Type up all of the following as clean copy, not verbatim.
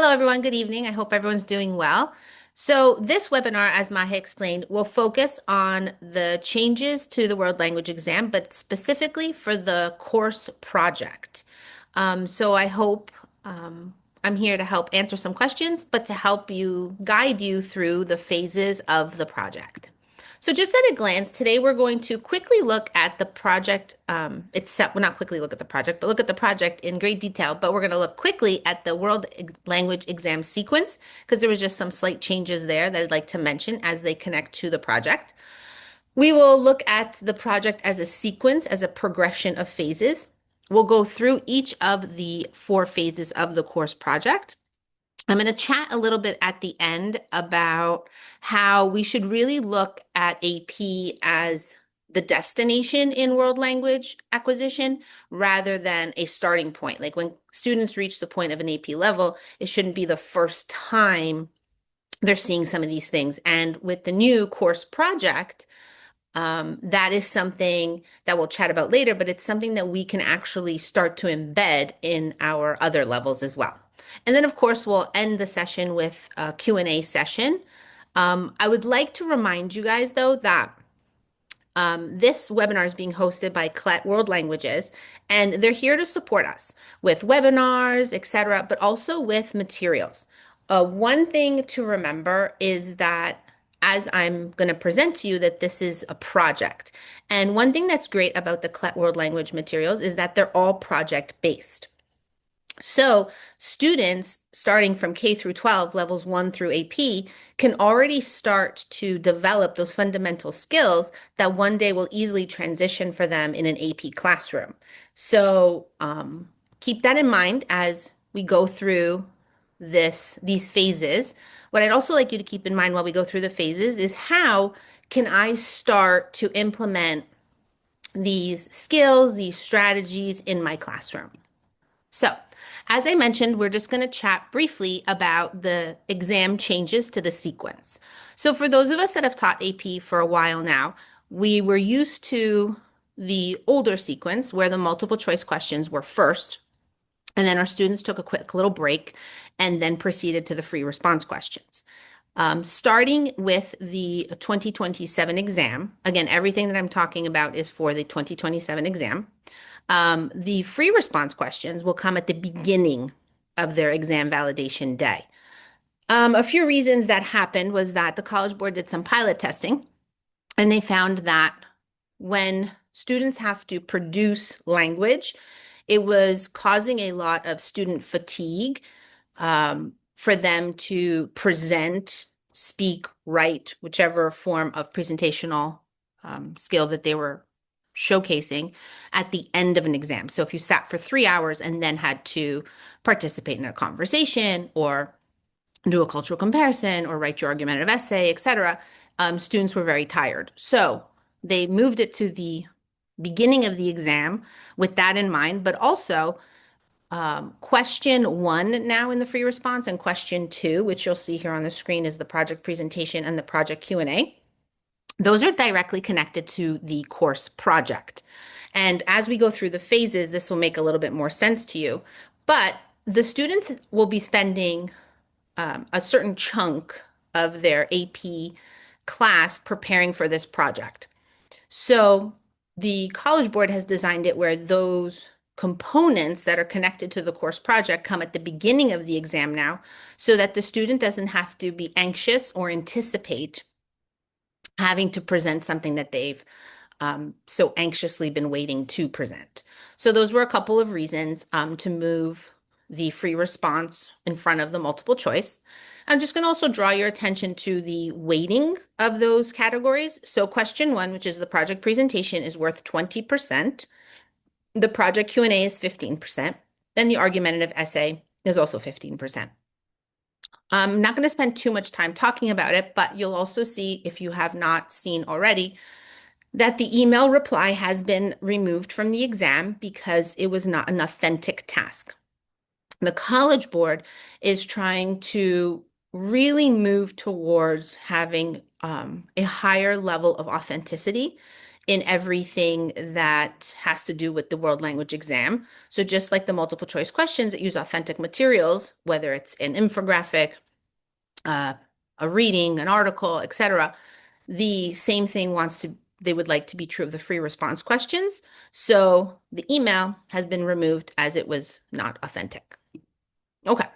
Hello, everyone. Good evening. I hope everyone's doing well. So, this webinar, as Maha explained, will focus on the changes to the world language exam, but specifically for the course project. So, I hope I'm here to help answer some questions, but to help you guide you through the phases of the project. So just at a glance, today we're going to quickly look at the project itself. Well, not quickly look at the project, but look at the project in great detail. But we're going to look quickly at the world language exam sequence because there was just some slight changes there that I'd like to mention as they connect to the project. We will look at the project as a sequence, as a progression of phases. We'll go through each of the 4 phases of the course project. I'm going to chat a little bit at the end about how we should really look at AP as the destination in world language acquisition rather than a starting point. Like when students reach the point of an AP level, it shouldn't be the first time they're seeing some of these things. And with the new course project, that is something that we'll chat about later, but it's something that we can actually start to embed in our other levels as well. And then, of course, we'll end the session with a Q&A session. I would like to remind you guys, though, that this webinar is being hosted by CLET World Languages, and they're here to support us with webinars, etc., but also with materials. One thing to remember is that as I'm going to present to you that this is a project. And one thing that's great about the CLET World Language materials is that they're all project based. So students starting from K through 12, levels 1 through AP, can already start to develop those fundamental skills that one day will easily transition for them in an AP classroom. So keep that in mind as we go through these phases. What I'd also like you to keep in mind while we go through the phases is how can I start to implement these skills, these strategies in my classroom. So, as I mentioned, we're just going to chat briefly about the exam changes to the sequence. So, for those of us that have taught AP for a while now, we were used to the older sequence where the multiple choice questions were first, and then our students took a quick little break and then proceeded to the free response questions. Starting with the 2027 exam, again, everything that I'm talking about is for the 2027 exam. The free response questions will come at the beginning of their exam validation day. A few reasons that happened was that the College Board did some pilot testing, and they found that when students have to produce language, it was causing a lot of student fatigue for them to present, speak, write, whichever form of presentational skill that they were showcasing at the end of an exam. So if you sat for 3 hours and then had to participate in a conversation or do a cultural comparison or write your argumentative essay, etc., students were very tired. So they moved it to the beginning of the exam with that in mind, but also question 1 now in the free response and question 2, which you'll see here on the screen, is the project presentation and the project Q&A. Those are directly connected to the course project. And as we go through the phases, this will make a little bit more sense to you. But the students will be spending a certain chunk of their AP class preparing for this project. So the College Board has designed it where those components that are connected to the course project come at the beginning of the exam now, so that the student doesn't have to be anxious or anticipate having to present something that they've so anxiously been waiting to present. So those were a couple of reasons to move the free response in front of the multiple choice. I'm just going to also draw your attention to the weighting of those categories. So question 1, which is the project presentation, is worth 20%. The project Q&A is 15%. Then the argumentative essay is also 15%. I'm not going to spend too much time talking about it, but you'll also see, if you have not seen already, that the email reply has been removed from the exam because it was not an authentic task. The College Board is trying to really move towards having a higher level of authenticity in everything that has to do with the world language exam. So just like the multiple choice questions that use authentic materials, whether it's an infographic, uh, a reading, an article, etc., the same thing they would like to be true of the free response questions. So the email has been removed as it was not authentic. Okay.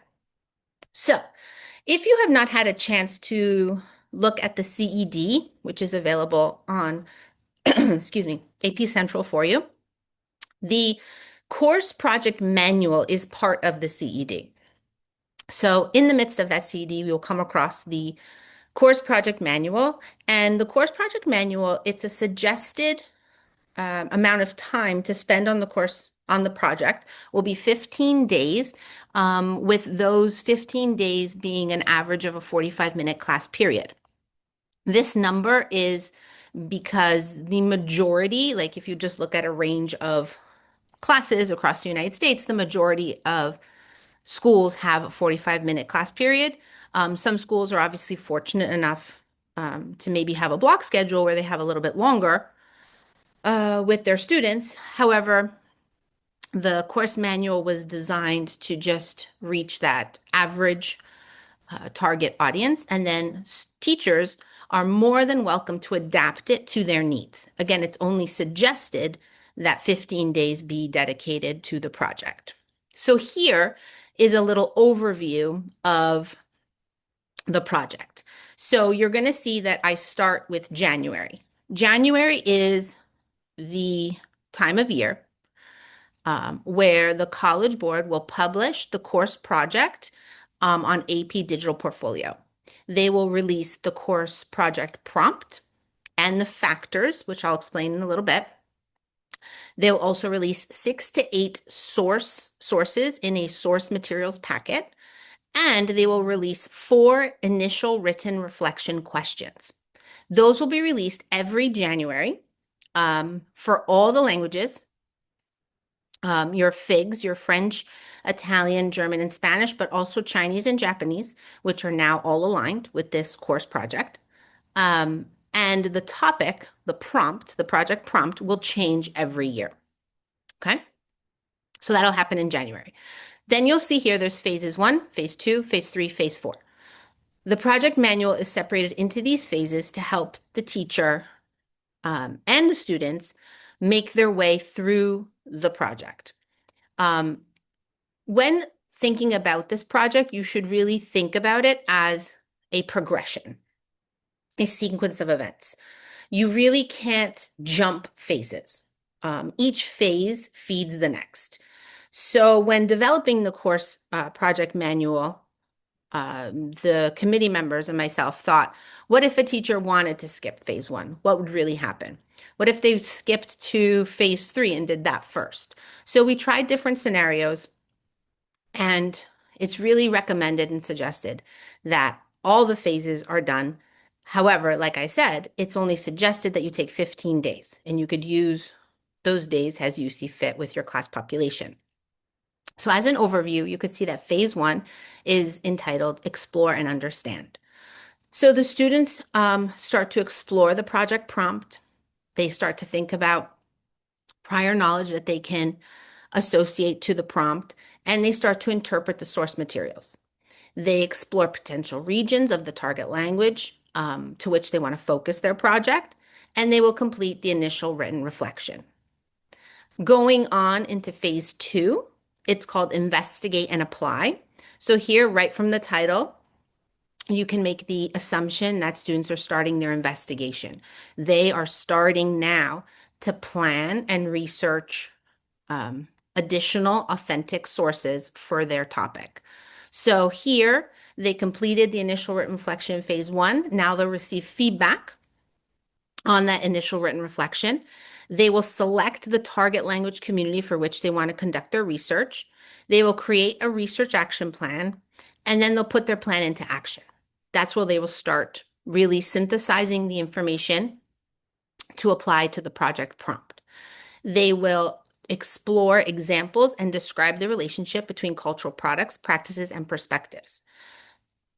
So if you have not had a chance to look at the CED, which is available on, excuse me, AP Central for you, the course project manual is part of the CED. So in the midst of that CED, we will come across the course project manual. And the course project manual, it's a suggested amount of time to spend on the course on the project will be 15 days, with those 15 days being an average of a 45-minute class period. This number is because the majority, like if you just look at a range of classes across the United States, the majority of schools have a 45-minute class period. Some schools are obviously fortunate enough to maybe have a block schedule where they have a little bit longer with their students. However, the course manual was designed to just reach that average target audience, and then teachers are more than welcome to adapt it to their needs. Again, it's only suggested that 15 days be dedicated to the project. So here is a little overview of the project. So you're going to see that I start with January. January is the time of year where the College Board will publish the course project on AP Digital Portfolio. They will release the course project prompt and the factors, which I'll explain in a little bit. They'll also release 6 to 8 sources in a source materials packet, and they will release 4 initial written reflection questions. Those will be released every January for all the languages, your FIGs, your French, Italian, German, and Spanish, but also Chinese and Japanese, which are now all aligned with this course project. And the topic, the prompt, the project prompt will change every year. Okay? So that'll happen in January. Then you'll see here there's phases 1, phase 2, phase 3, phase 4. The project manual is separated into these phases to help the teacher and the students make their way through the project. When thinking about this project, you should really think about it as a progression, a sequence of events. You really can't jump phases. Each phase feeds the next. So when developing the course project manual, the committee members and myself thought, what if a teacher wanted to skip phase 1? What would really happen? What if they skipped to phase 3 and did that first? So we tried different scenarios, and it's really recommended and suggested that all the phases are done. However, like I said, it's only suggested that you take 15 days, and you could use those days as you see fit with your class population. So as an overview, you could see that phase 1 is entitled Explore and Understand. So the students start to explore the project prompt. They start to think about prior knowledge that they can associate to the prompt, and they start to interpret the source materials. They explore potential regions of the target language to which they want to focus their project, and they will complete the initial written reflection. Going on into phase 2, it's called Investigate and Apply. So here, right from the title, you can make the assumption that students are starting their investigation. They are starting now to plan and research additional authentic sources for their topic. So here, they completed the initial written reflection in phase 1. Now they'll receive feedback on that initial written reflection. They will select the target language community for which they want to conduct their research. They will create a research action plan, and then they'll put their plan into action. That's where they will start really synthesizing the information to apply to the project prompt. They will explore examples and describe the relationship between cultural products, practices, and perspectives.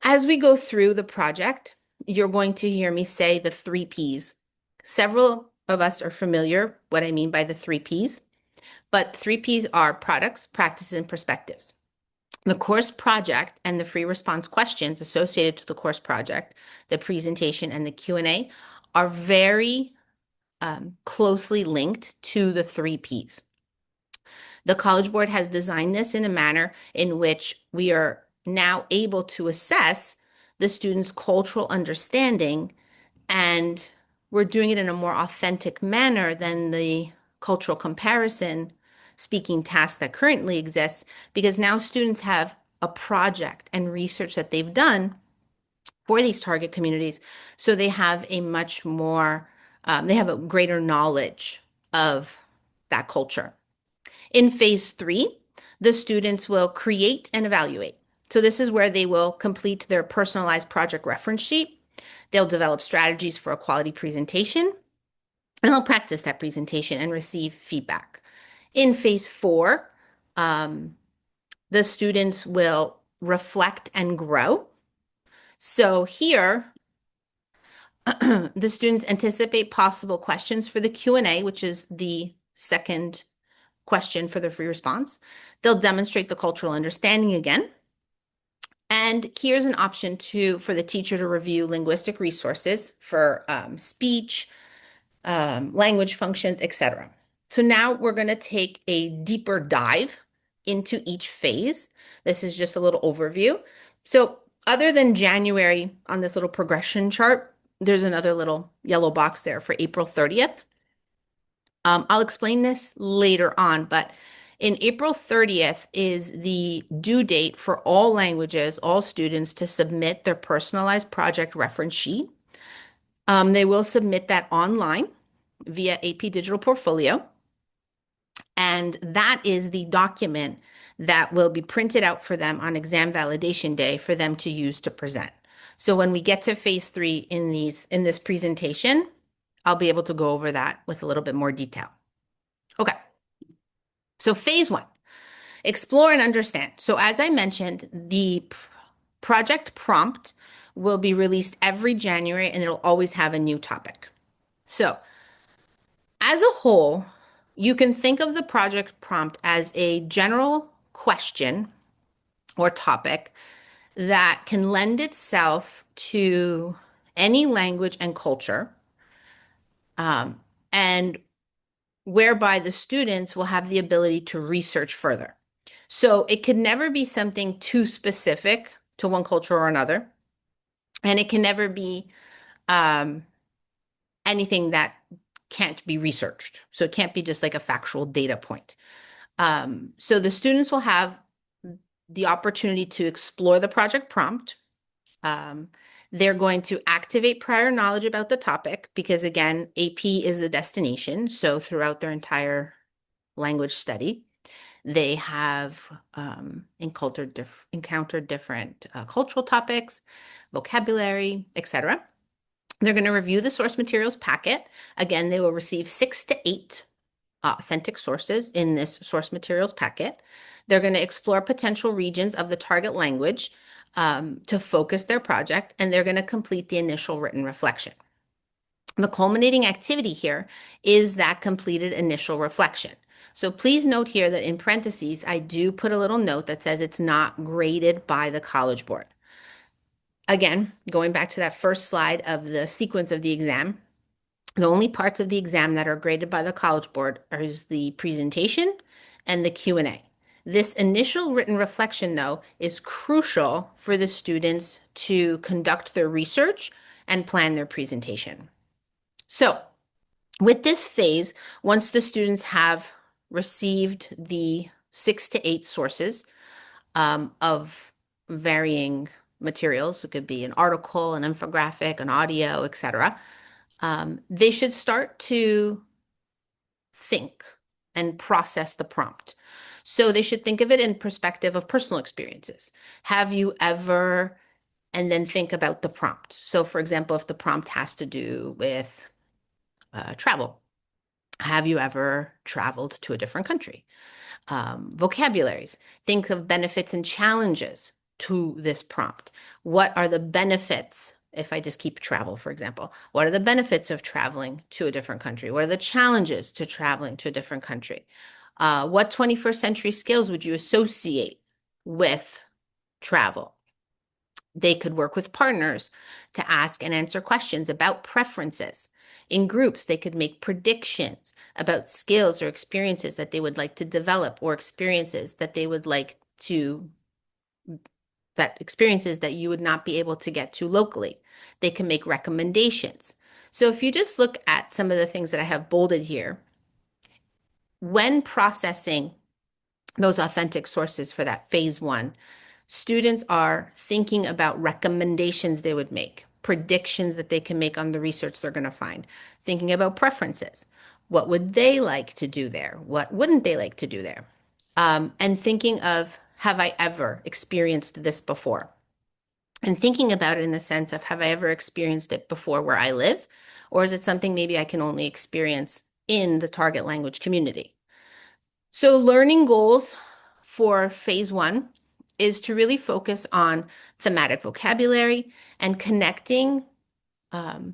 As we go through the project, you're going to hear me say the 3 Ps several of us are familiar what I mean by the three Ps, but three Ps are products, practices, and perspectives. The course project and the free response questions associated to the course project, the presentation, and the Q&A are very closely linked to the three Ps. The College Board has designed this in a manner in which we are now able to assess the students' cultural understanding, and we're doing it in a more authentic manner than the cultural comparison speaking task that currently exists, because now students have a project and research that they've done for these target communities. So they have a much more, they have a greater knowledge of that culture. In phase 3, the students will create and evaluate. So this is where they will complete their personalized project reference sheet. They'll develop strategies for a quality presentation, and they'll practice that presentation and receive feedback. In phase 4, the students will reflect and grow. So here, the students anticipate possible questions for the Q&A, which is the second question for the free response. They'll demonstrate the cultural understanding again. And here's an option for the teacher to review linguistic resources for speech, language functions, etc. So now we're going to take a deeper dive into each phase. This is just a little overview. So other than January on this little progression chart, there's another little yellow box there for April 30th. I'll explain this later on, but in April 30th is the due date for all languages, all students to submit their personalized project reference sheet. They will submit that online via AP Digital Portfolio. And that is the document that will be printed out for them on exam validation day for them to use to present. So when we get to phase 3 in this presentation, I'll be able to go over that with a little bit more detail. Okay. So phase 1, explore and understand. So as I mentioned, the project prompt will be released every January, and it'll always have a new topic. So as a whole, you can think of the project prompt as a general question or topic that can lend itself to any language and culture, and whereby the students will have the ability to research further. So it could never be something too specific to one culture or another, and it can never be anything that can't be researched. So it can't be just like a factual data point. So the students will have the opportunity to explore the project prompt. They're going to activate prior knowledge about the topic because, again, AP is the destination. So throughout their entire language study, they have encountered different cultural topics, vocabulary, etc. They're going to review the source materials packet. Again, they will receive 6 to 8 authentic sources in this source materials packet. They're going to explore potential regions of the target language to focus their project, and they're going to complete the initial written reflection. The culminating activity here is that completed initial reflection. So please note here that in parentheses, I do put a little note that says it's not graded by the College Board. Again, going back to that first slide of the sequence of the exam, the only parts of the exam that are graded by the College Board are the presentation and the Q&A. This initial written reflection, though, is crucial for the students to conduct their research and plan their presentation. So with this phase, once the students have received the 6 to 8 sources of varying materials, it could be an article, an infographic, an audio, etc., they should start to think and process the prompt. So they should think of it in perspective of personal experiences. Have you ever, and then think about the prompt. So for example, if the prompt has to do with travel, have you ever traveled to a different country? Vocabularies, think of benefits and challenges to this prompt. What are the benefits If I just keep travel, for example, what are the benefits of traveling to a different country? What are the challenges to traveling to a different country? What 21st century skills would you associate with travel? They could work with partners to ask and answer questions about preferences. In groups, they could make predictions about skills or experiences that they would like to develop or experiences that they would like to, that experiences that you would not be able to get to locally. They can make recommendations. So if you just look at some of the things that I have bolded here, when processing those authentic sources for that phase one, students are thinking about recommendations they would make, predictions that they can make on the research they're going to find, thinking about preferences. What would they like to do there? What wouldn't they like to do there? And thinking of, have I ever experienced this before? And thinking about it in the sense of, have I ever experienced it before where I live? Or is it something maybe I can only experience in the target language community? So learning goals for phase one is to really focus on thematic vocabulary and connecting um,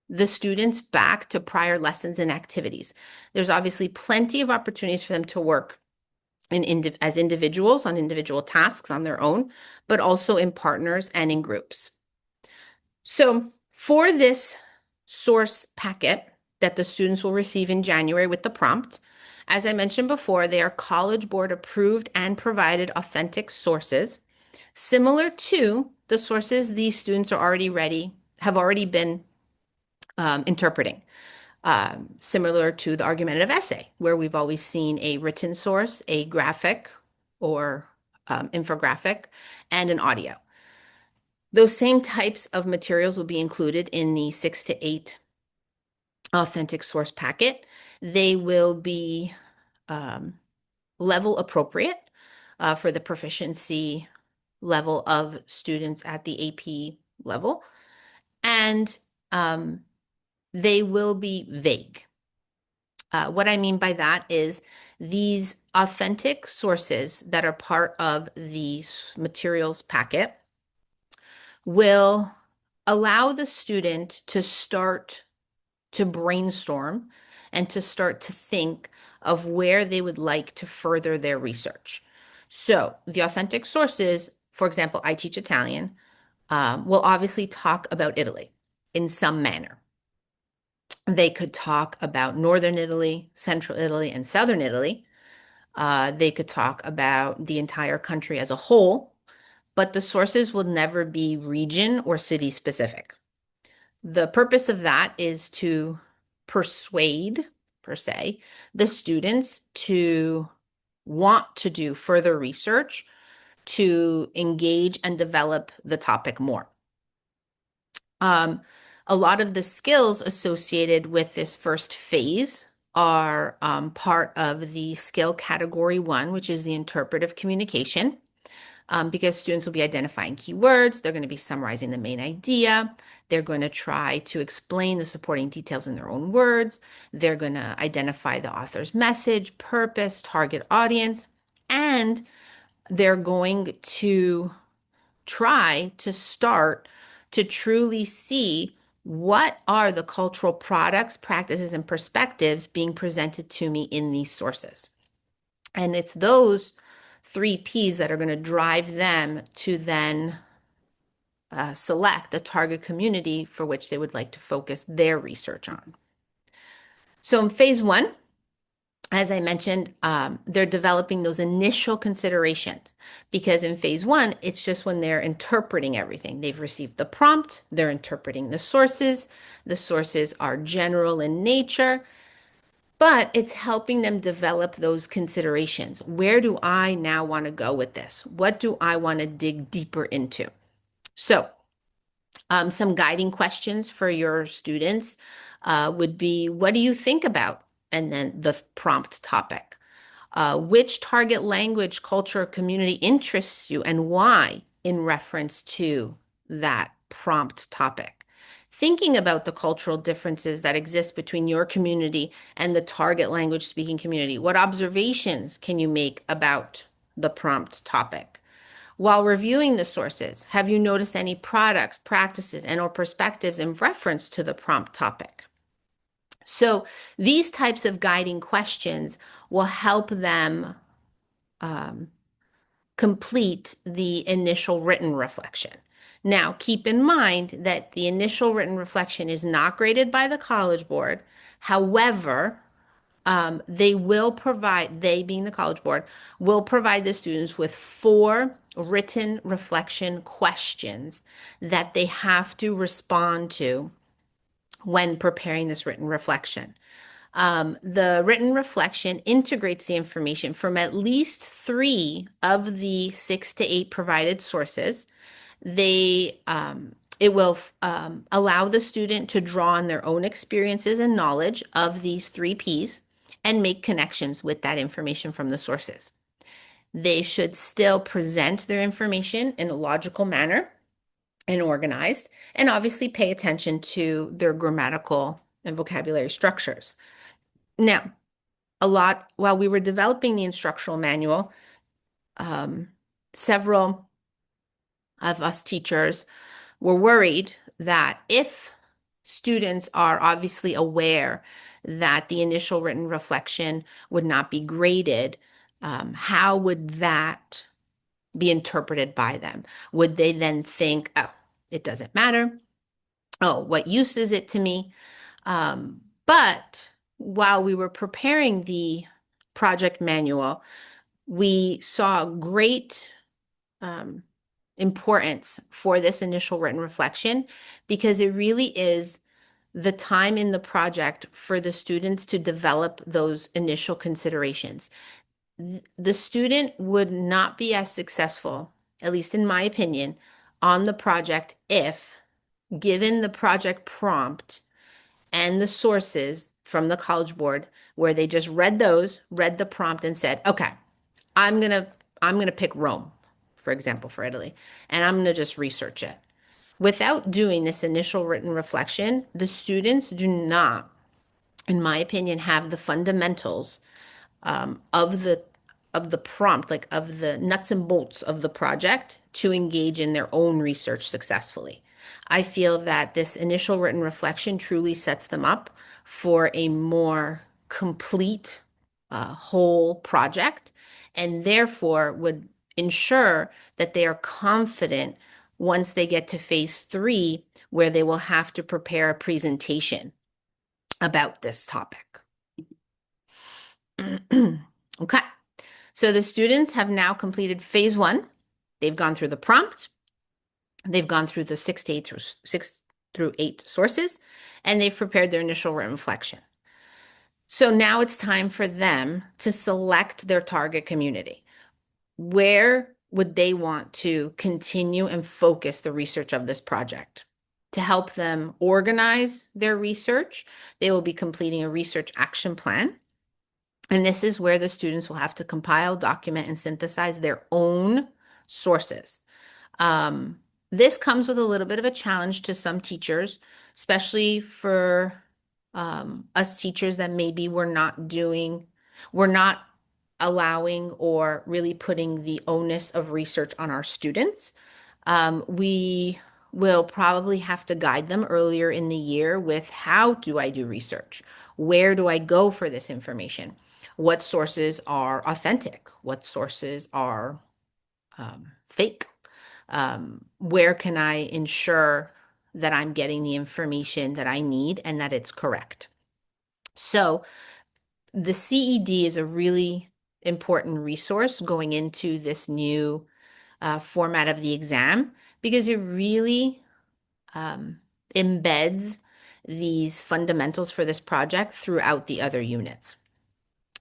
the students back to prior lessons and activities. There's obviously plenty of opportunities for them to work as individuals on individual tasks on their own, but also in partners and in groups. So for this source packet that the students will receive in January with the prompt, as I mentioned before, they are College Board approved and provided authentic sources, similar to the sources these students are have already been interpreting. Similar to the argumentative essay, where we've always seen a written source, a graphic or infographic, and an audio. Those same types of materials will be included in the 6 to 8 authentic source packet. They will be level appropriate for the proficiency level of students at the AP level. And they will be vague. What I mean by that is these authentic sources that are part of the materials packet will allow the student to start to brainstorm and to start to think of where they would like to further their research. So the authentic sources, for example, I teach Italian, will obviously talk about Italy in some manner. They could talk about Northern Italy, Central Italy, and Southern Italy. They could talk about the entire country as a whole, but the sources will never be region or city specific. The purpose of that is to persuade, per se, the students to want to do further research, to engage and develop the topic more. A lot of the skills associated with this first phase are part of the skill category one, which is the interpretive communication. Because students will be identifying keywords, they're going to be summarizing the main idea, they're going to try to explain the supporting details in their own words, they're going to identify the author's message, purpose, target audience, and they're going to try to start to truly see what are the cultural products, practices, and perspectives being presented to me in these sources. And it's those 3 Ps that are going to drive them to then select a target community for which they would like to focus their research on. So in phase one, as I mentioned, they're developing those initial considerations because in phase one, it's just when they're interpreting everything. They've received the prompt, they're interpreting the sources. The sources are general in nature, but it's helping them develop those considerations. Where do I now want to go with this? What do I want to dig deeper into? So, some guiding questions for your students would be, what do you think about? And then the prompt topic. Which target language, culture, community interests you and why in reference to that prompt topic? Thinking about the cultural differences that exist between your community and the target language speaking community. What observations can you make about the prompt topic? While reviewing the sources, have you noticed any products, practices, and/or perspectives in reference to the prompt topic? So these types of guiding questions will help them um, complete the initial written reflection. Now, keep in mind that the initial written reflection is not graded by the College Board. However, they will provide, they being the College Board, will provide the students with 4 written reflection questions that they have to respond to when preparing this written reflection. The written reflection integrates the information from at least 3 of the 6 to 8 provided sources. It will allow the student to draw on their own experiences and knowledge of these 3 Ps and make connections with that information from the sources. They should still present their information in a logical manner and organized, and obviously pay attention to their grammatical and vocabulary structures. Now, while we were developing the instructional manual, several of us teachers were worried that if students are obviously aware that the initial written reflection would not be graded, how would that be interpreted by them? Would they then think, oh, it doesn't matter? Oh, what use is it to me? But while we were preparing the project manual, we saw great importance for this initial written reflection because it really is the time in the project for the students to develop those initial considerations. The student would not be as successful, at least in my opinion, on the project if, given the project prompt and the sources from the College Board, where they just read the prompt and said, okay, I'm gonna pick Rome, for example, for Italy, and I'm gonna just research it. Without doing this initial written reflection, the students do not, in my opinion, have the fundamentals of the prompt, like of the nuts and bolts of the project to engage in their own research successfully. I feel that this initial written reflection truly sets them up for a more complete whole project, and therefore would ensure that they are confident once they get to phase 3, where they will have to prepare a presentation about this topic. Okay, so the students have now completed phase 1. They've gone through the prompt, they've gone through the 6 through 8 sources, and they've prepared their initial written reflection. So now it's time for them to select their target community. Where would they want to continue and focus the research of this project? To help them organize their research, they will be completing a research action plan. And this is where the students will have to compile, document, and synthesize their own sources. This comes with a little bit of a challenge to some teachers, especially for us teachers that maybe we're not allowing or really putting the onus of research on our students. We will probably have to guide them earlier in the year with how do I do research? Where do I go for this information? What sources are authentic? What sources are fake? Where can I ensure that I'm getting the information that I need and that it's correct? So the CED is a really important resource going into this new format of the exam because it really embeds these fundamentals for this project throughout the other units.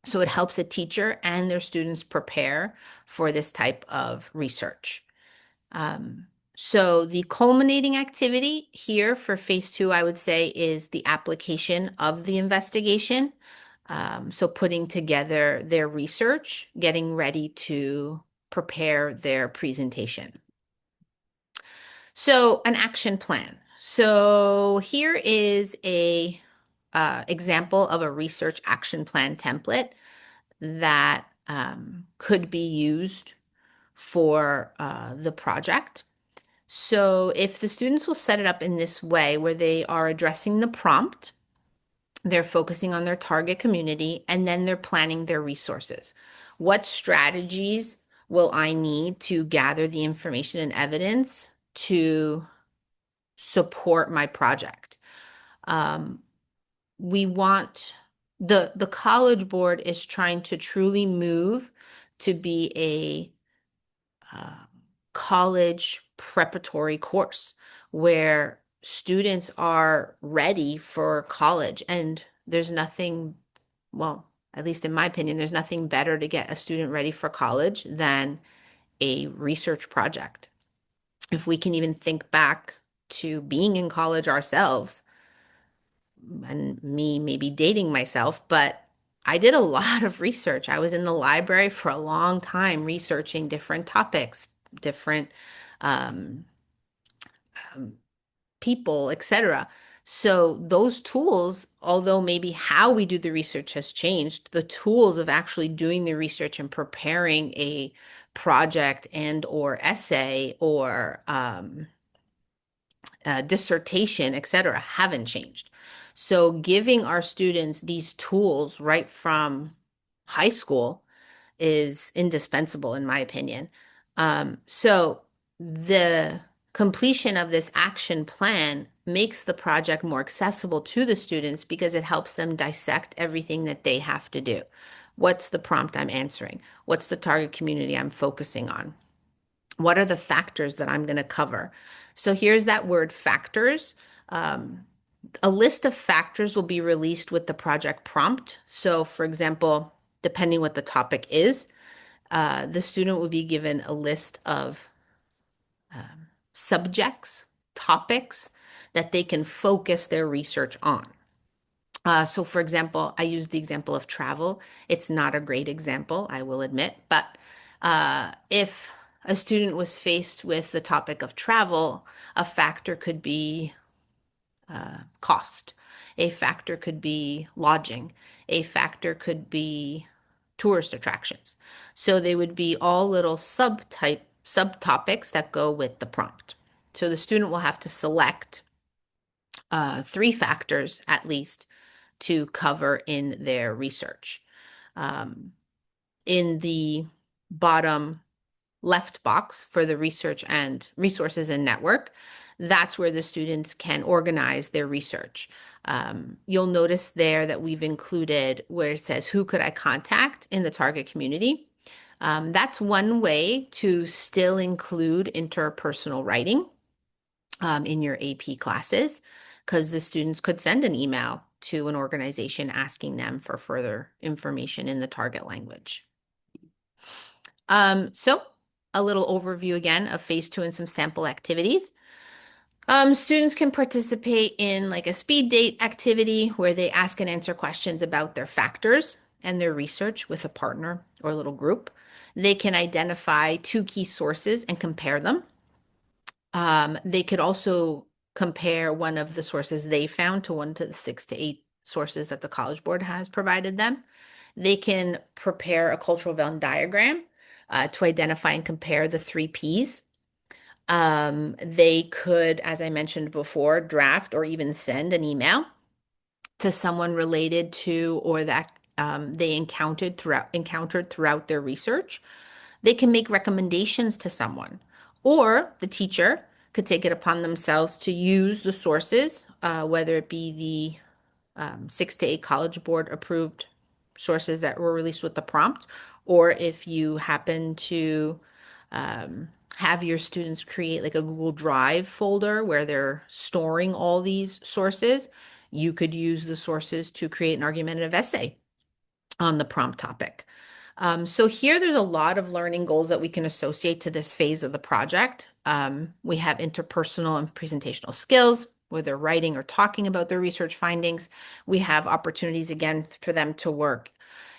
So it helps a teacher and their students prepare for this type of research. So the culminating activity here for phase 2, I would say, is the application of the investigation. So putting together their research, getting ready to prepare their presentation. So an action plan. So here is a example of a research action plan template that could be used for the project. So if the students will set it up in this way where they are addressing the prompt, they're focusing on their target community, and then they're planning their resources. What strategies will I need to gather the information and evidence to support my project? Um, we want the College Board is trying to truly move to be a uh, college preparatory course where students are ready for college. And there's nothing, well, at least in my opinion, there's nothing better to get a student ready for college than a research project. If we can even think back to being in college ourselves, and me maybe dating myself, but I did a lot of research. I was in the library for a long time researching different topics, different um, um, people, etc. So those tools, although maybe how we do the research has changed, the tools of actually doing the research and preparing a project and or essay or dissertation, etc., haven't changed. So giving our students these tools right from high school is indispensable, in my opinion. So the completion of this action plan makes the project more accessible to the students because it helps them dissect everything that they have to do. What's the prompt I'm answering? What's the target community I'm focusing on? What are the factors that I'm going to cover? So here's that word factors. Um, a list of factors will be released with the project prompt. So, for example, depending what the topic is, the student will be given a list of subjects, topics that they can focus their research on. So, for example, I use the example of travel. It's not a great example, I will admit, but if a student was faced with the topic of travel, a factor could be cost. A factor could be lodging. A factor could be tourist attractions. So they would be all little subtopics that go with the prompt. So the student will have to select three factors at least to cover in their research. Um, in the bottom left box for the research and resources and network, that's where the students can organize their research. You'll notice there that we've included where it says, who could I contact in the target community? That's one way to still include interpersonal writing in your AP classes, because the students could send an email to an organization asking them for further information in the target language. So a little overview again of phase two and some sample activities. Students can participate in like a speed date activity where they ask and answer questions about their factors and their research with a partner or a little group. They can identify two key sources and compare them. They could also compare one of the sources they found to one to the 6 to 8 sources that the College Board has provided them. They can prepare a cultural Venn diagram to identify and compare the three Ps. They could, as I mentioned before, draft or even send an email to someone related to or that they encountered throughout their research. They can make recommendations to someone, or the teacher could take it upon themselves to use the sources, whether it be the 6 to 8 College Board approved sources that were released with the prompt, or if you happen to have your students create like a Google Drive folder where they're storing all these sources, you could use the sources to create an argumentative essay on the prompt topic. So here there's a lot of learning goals that we can associate to this phase of the project. We have interpersonal and presentational skills, where they're writing or talking about their research findings. We have opportunities again for them to work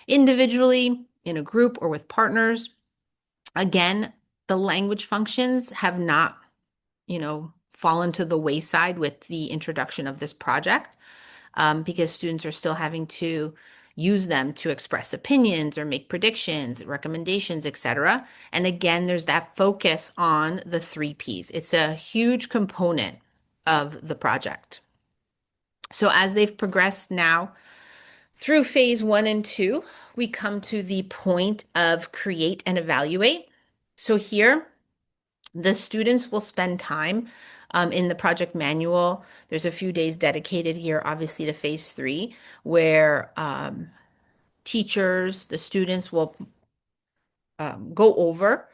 individually, in a group, or with partners. Again, the language functions have not, fallen to the wayside with the introduction of this project, because students are still having to use them to express opinions or make predictions, recommendations, etc. And again, there's that focus on the three Ps. It's a huge component of the project. So as they've progressed now through phase 1 and 2, we come to the point of create and evaluate. So here, the students will spend time in the project manual. There's a few days dedicated here, obviously, to phase 3, where teachers, the students will go over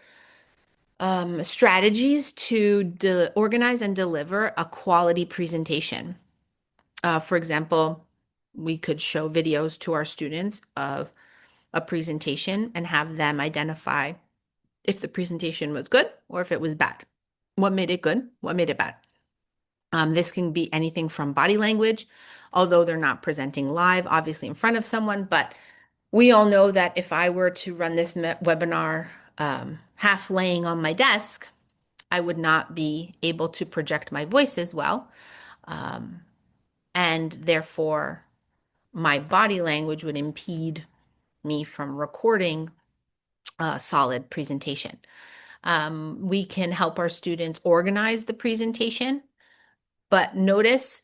strategies to organize and deliver a quality presentation. For example, we could show videos to our students of a presentation and have them identify if the presentation was good or if it was bad. What made it good? What made it bad? This can be anything from body language, although they're not presenting live, obviously in front of someone, but we all know that if I were to run this webinar half laying on my desk, I would not be able to project my voice as well. And therefore, my body language would impede me from recording a solid presentation. We can help our students organize the presentation, but notice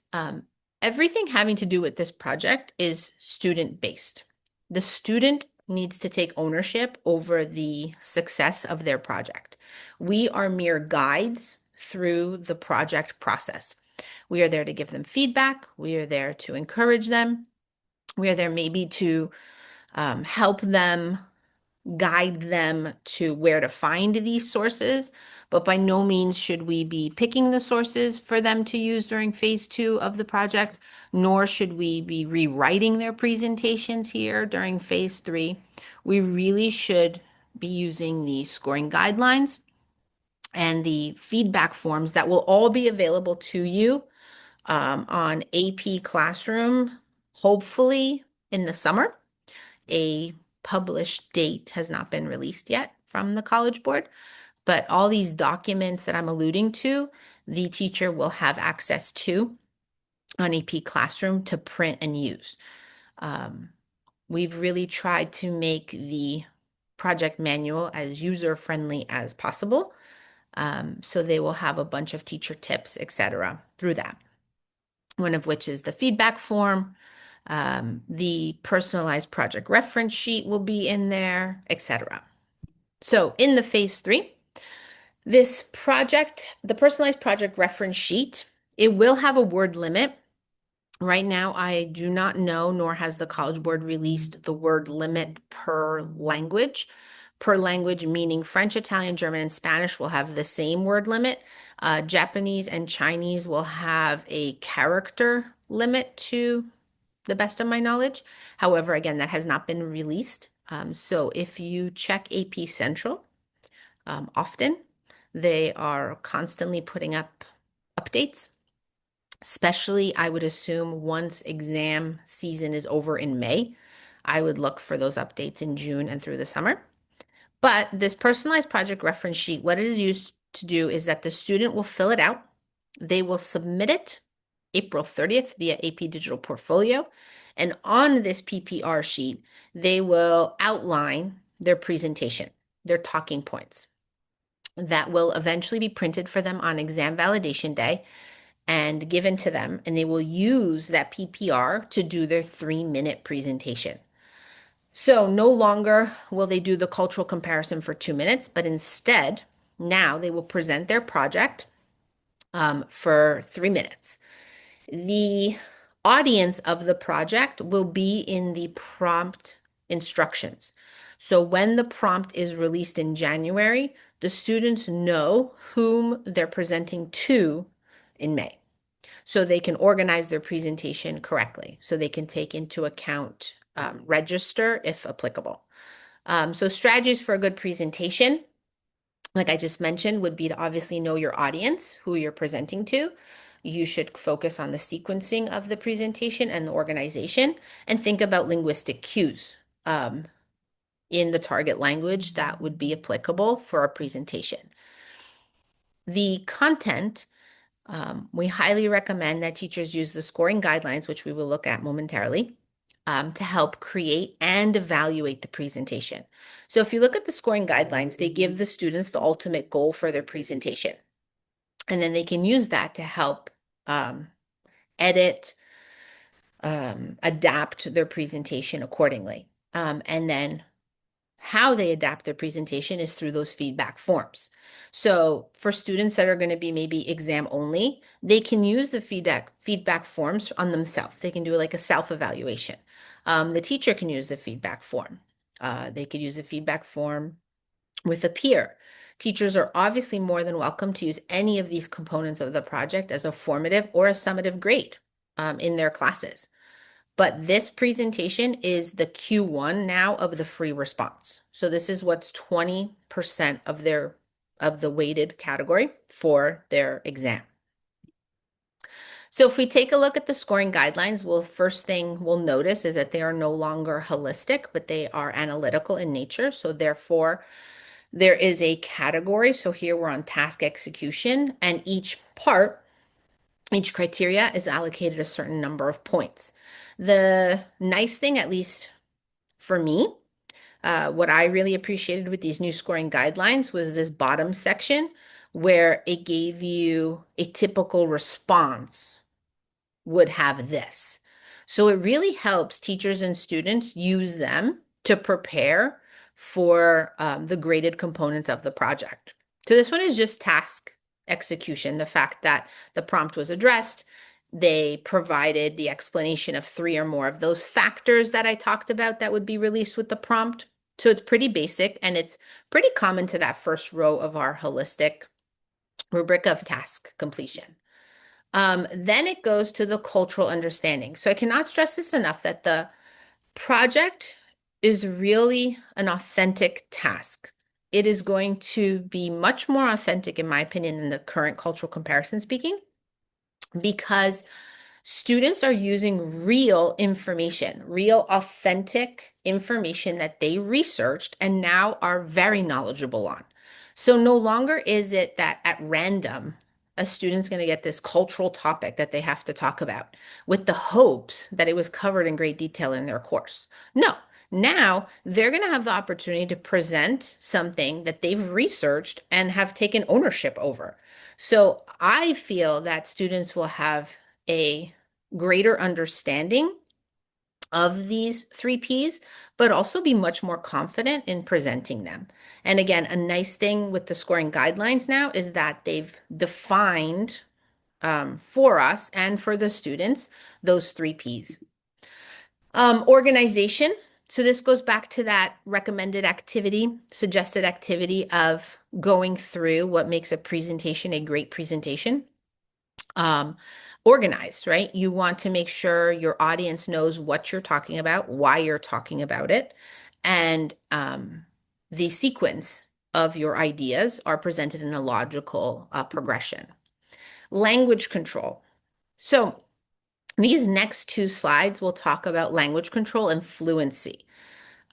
everything having to do with this project is student-based. The student needs to take ownership over the success of their project. We are mere guides through the project process. We are there to give them feedback. We are there to encourage them. We are there maybe to help them, guide them to where to find these sources, but by no means should we be picking the sources for them to use during phase 2 of the project, nor should we be rewriting their presentations here during phase 3. We really should be using the scoring guidelines and the feedback forms that will all be available to you on AP Classroom, hopefully in the summer. A published date has not been released yet from the College Board, but all these documents that I'm alluding to, the teacher will have access to on AP Classroom to print and use. We've really tried to make the project manual as user-friendly as possible. So they will have a bunch of teacher tips, etc., through that. One of which is the feedback form. The personalized project reference sheet will be in there, etc. So in the phase 3, this project, the personalized project reference sheet, it will have a word limit. Right now, I do not know, nor has the College Board released the word limit per language. Per language, meaning French, Italian, German, and Spanish will have the same word limit. Japanese and Chinese will have a character limit to the best of my knowledge. However, again, that has not been released. So if you check AP Central often, they are constantly putting up updates, especially I would assume once exam season is over in May. I would look for those updates in June and through the summer. But this personalized project reference sheet, what it is used to do is that the student will fill it out. They will submit it April 30th via AP Digital Portfolio. And on this PPR sheet, they will outline their presentation, their talking points. That will eventually be printed for them on exam validation day and given to them. And they will use that PPR to do their 3-minute presentation. So no longer will they do the cultural comparison for 2 minutes, but instead, now they will present their project for 3 minutes. The audience of the project will be in the prompt instructions. So when the prompt is released in January, the students know whom they're presenting to in May. So they can organize their presentation correctly. So they can take into account register if applicable. So strategies for a good presentation, like I just mentioned, would be to obviously know your audience, who you're presenting to. You should focus on the sequencing of the presentation and the organization, and think about linguistic cues in the target language that would be applicable for a presentation. The content, we highly recommend that teachers use the scoring guidelines, which we will look at momentarily, to help create and evaluate the presentation. So if you look at the scoring guidelines, they give the students the ultimate goal for their presentation. And then they can use that to help edit, adapt their presentation accordingly. And then how they adapt their presentation is through those feedback forms. So for students that are going to be maybe exam only, they can use the feedback forms on themselves. They can do like a self-evaluation. The teacher can use the feedback form. They could use a feedback form with a peer. Teachers are obviously more than welcome to use any of these components of the project as a formative or a summative grade in their classes. But this presentation is the Q1 now of the free response. So this is what's 20% of the weighted category for their exam. So if we take a look at the scoring guidelines, first thing we'll notice is that they are no longer holistic, but they are analytical in nature. So therefore, there is a category. So here we're on task execution, and each criteria is allocated a certain number of points. The nice thing, at least for me, what I really appreciated with these new scoring guidelines was this bottom section where it gave you a typical response would have this. So it really helps teachers and students use them to prepare for the graded components of the project. So this one is just task execution, the fact that the prompt was addressed. They provided the explanation of 3 or more of those factors that I talked about that would be released with the prompt. So it's pretty basic, and it's pretty common to that first row of our holistic rubric of task completion. Then it goes to the cultural understanding. So I cannot stress this enough that the project is really an authentic task. It is going to be much more authentic, in my opinion, than the current cultural comparison speaking, because students are using real information, real authentic information that they researched and now are very knowledgeable on. So no longer is it that at random, a student's going to get this cultural topic that they have to talk about with the hopes that it was covered in great detail in their course. No, now they're going to have the opportunity to present something that they've researched and have taken ownership over. So I feel that students will have a greater understanding of these 3Ps, but also be much more confident in presenting them. And again, a nice thing with the scoring guidelines now is that they've defined for us and for the students those 3Ps. Organization. So this goes back to that recommended activity, suggested activity of going through what makes a presentation a great presentation. Organized, right? You want to make sure your audience knows what you're talking about, why you're talking about it, and the sequence of your ideas are presented in a logical progression. Language control. So these next 2 slides will talk about language control and fluency.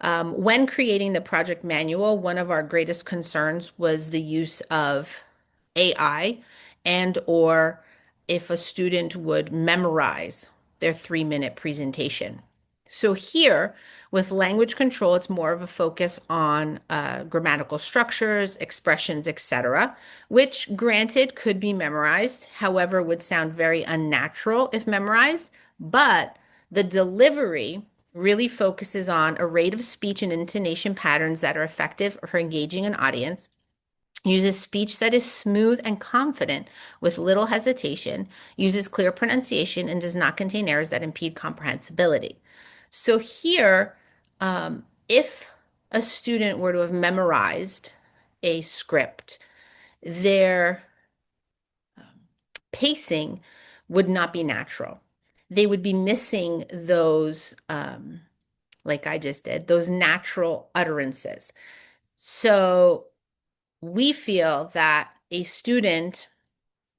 When creating the project manual, one of our greatest concerns was the use of AI and or if a student would memorize their 3-minute presentation. So here, with language control, it's more of a focus on grammatical structures, expressions, etc., which granted could be memorized, however, would sound very unnatural if memorized, but the delivery really focuses on a rate of speech and intonation patterns that are effective for engaging an audience, uses speech that is smooth and confident with little hesitation, uses clear pronunciation, and does not contain errors that impede comprehensibility. So here, if a student were to have memorized a script, their pacing would not be natural. They would be missing those, like I just did, those natural utterances. So we feel that a student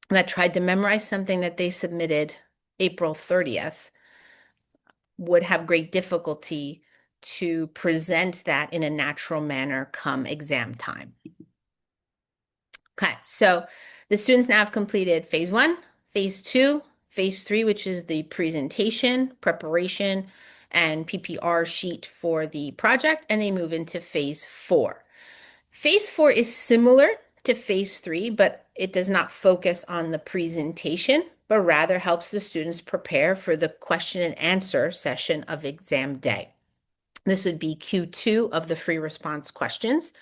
that tried to memorize something that they submitted April 30th would have great difficulty to present that in a natural manner come exam time. Okay, so the students now have completed phase 1, phase 2, phase 3, which is the presentation, preparation, and PPR sheet for the project, and they move into phase 4. Phase 4 is similar to phase 3, but it does not focus on the presentation, but rather helps the students prepare for the question and answer session of exam day. This would be Q2 of the free response questions,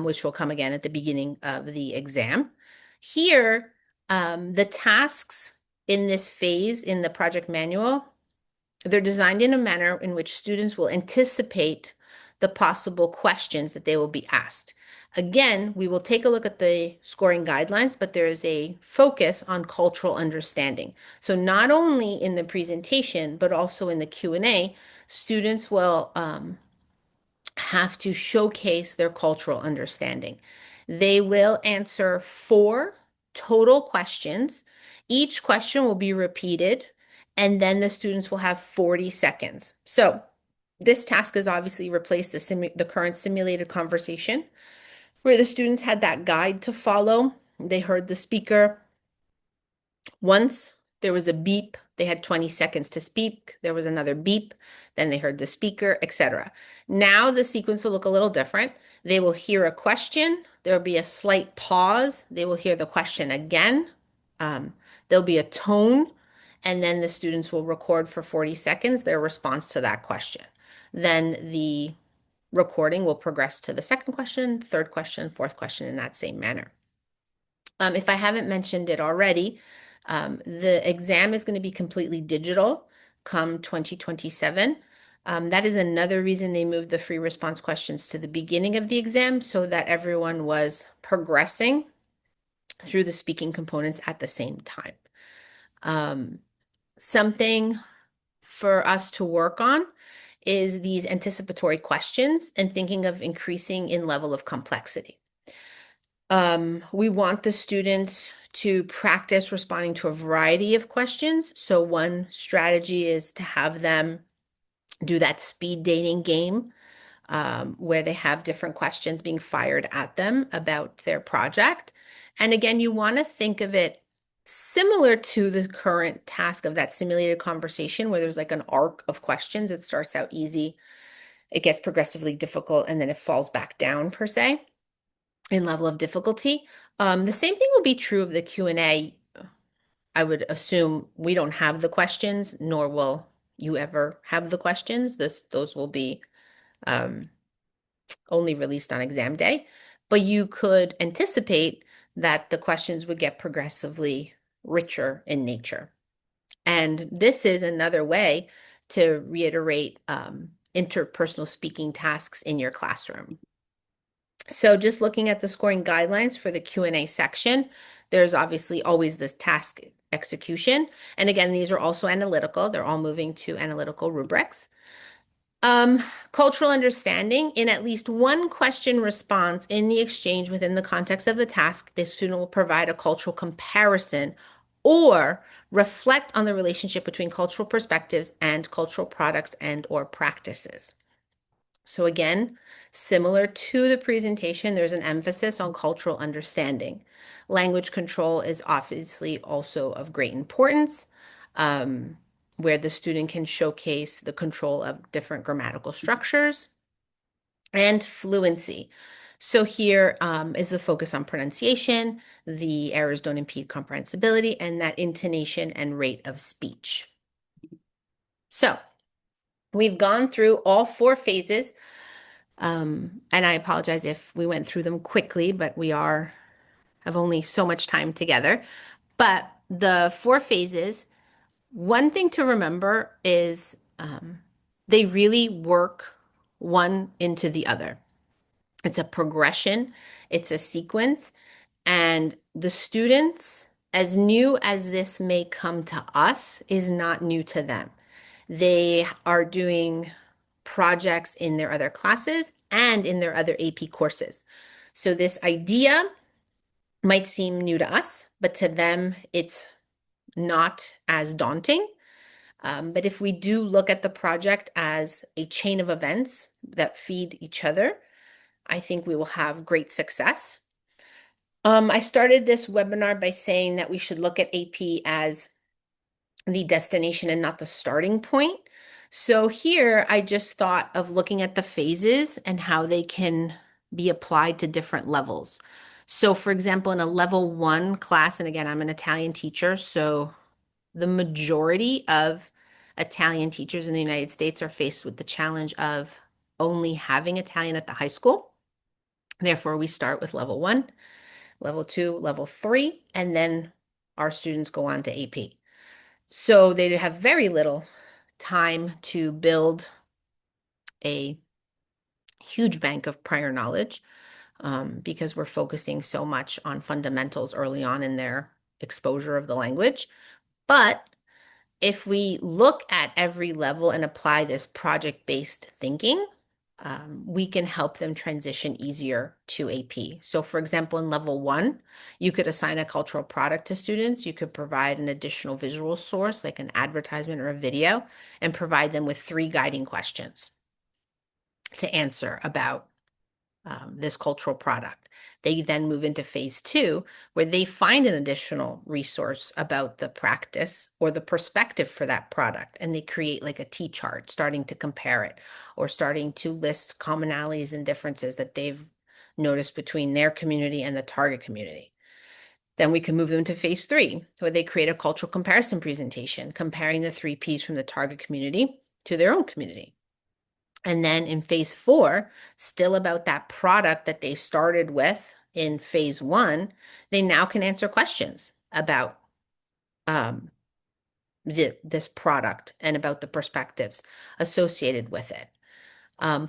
which will come again at the beginning of the exam. Here, the tasks in this phase in the project manual, they're designed in a manner in which students will anticipate the possible questions that they will be asked. Again, we will take a look at the scoring guidelines, but there is a focus on cultural understanding. So not only in the presentation, but also in the Q&A, students will have to showcase their cultural understanding. They will answer 4 total questions. Each question will be repeated, and then the students will have 40 seconds. So this task has obviously replaced the current simulated conversation where the students had that guide to follow. They heard the speaker. Once there was a beep, they had 20 seconds to speak. There was another beep, then they heard the speaker, etc. Now the sequence will look a little different. They will hear a question. There will be a slight pause. They will hear the question again. There'll be a tone, and then the students will record for 40 seconds their response to that question. Then the recording will progress to the second question, third question, fourth question in that same manner. If I haven't mentioned it already, the exam is going to be completely digital come 2027. That is another reason they moved the free response questions to the beginning of the exam so that everyone was progressing through the speaking components at the same time. Something for us to work on is these anticipatory questions and thinking of increasing in level of complexity. We want the students to practice responding to a variety of questions. So one strategy is to have them do that speed dating game, where they have different questions being fired at them about their project. And again, you want to think of it similar to the current task of that simulated conversation where there's like an arc of questions. It starts out easy, it gets progressively difficult, and then it falls back down per se in level of difficulty. The same thing will be true of the Q&A. I would assume we don't have the questions, nor will you ever have the questions. Those will be only released on exam day. But you could anticipate that the questions would get progressively richer in nature. And this is another way to reiterate interpersonal speaking tasks in your classroom. So just looking at the scoring guidelines for the Q&A section, there's obviously always this task execution. And again, these are also analytical. They're all moving to analytical rubrics. Cultural understanding, in at least one question response in the exchange within the context of the task, the student will provide a cultural comparison or reflect on the relationship between cultural perspectives and cultural products and or practices. So again, similar to the presentation, there's an emphasis on cultural understanding. Language control is obviously also of great importance, where the student can showcase the control of different grammatical structures and fluency. So here is a focus on pronunciation, the errors don't impede comprehensibility, and that intonation and rate of speech. So we've gone through all 4 phases. And I apologize if we went through them quickly, but we have only so much time together. But the 4 phases, one thing to remember is they really work one into the other. It's a progression, it's a sequence, and the students, as new as this may come to us, is not new to them. They are doing projects in their other classes and in their other AP courses. So this idea might seem new to us, but to them, it's not as daunting. But if we do look at the project as a chain of events that feed each other, I think we will have great success. I started this webinar by saying that we should look at AP as the destination and not the starting point. So here I just thought of looking at the phases and how they can be applied to different levels. So for example, in a level one class, and again, I'm an Italian teacher, so the majority of Italian teachers in the United States are faced with the challenge of only having Italian at the high school. Therefore, we start with level one, level two, level three, and then our students go on to AP. So they have very little time to build a huge bank of prior knowledge because we're focusing so much on fundamentals early on in their exposure of the language. But if we look at every level and apply this project-based thinking, we can help them transition easier to AP. So for example, in level one, you could assign a cultural product to students. You could provide an additional visual source like an advertisement or a video and provide them with 3 guiding questions to answer about this cultural product. They then move into phase two, where they find an additional resource about the practice or the perspective for that product. And they create like a T-chart, starting to compare it or starting to list commonalities and differences that they've noticed between their community and the target community. Then we can move them to phase three, where they create a cultural comparison presentation, comparing the 3 Ps from the target community to their own community. And then in phase four, still about that product that they started with in phase one, they now can answer questions about um, this product and about the perspectives associated with it,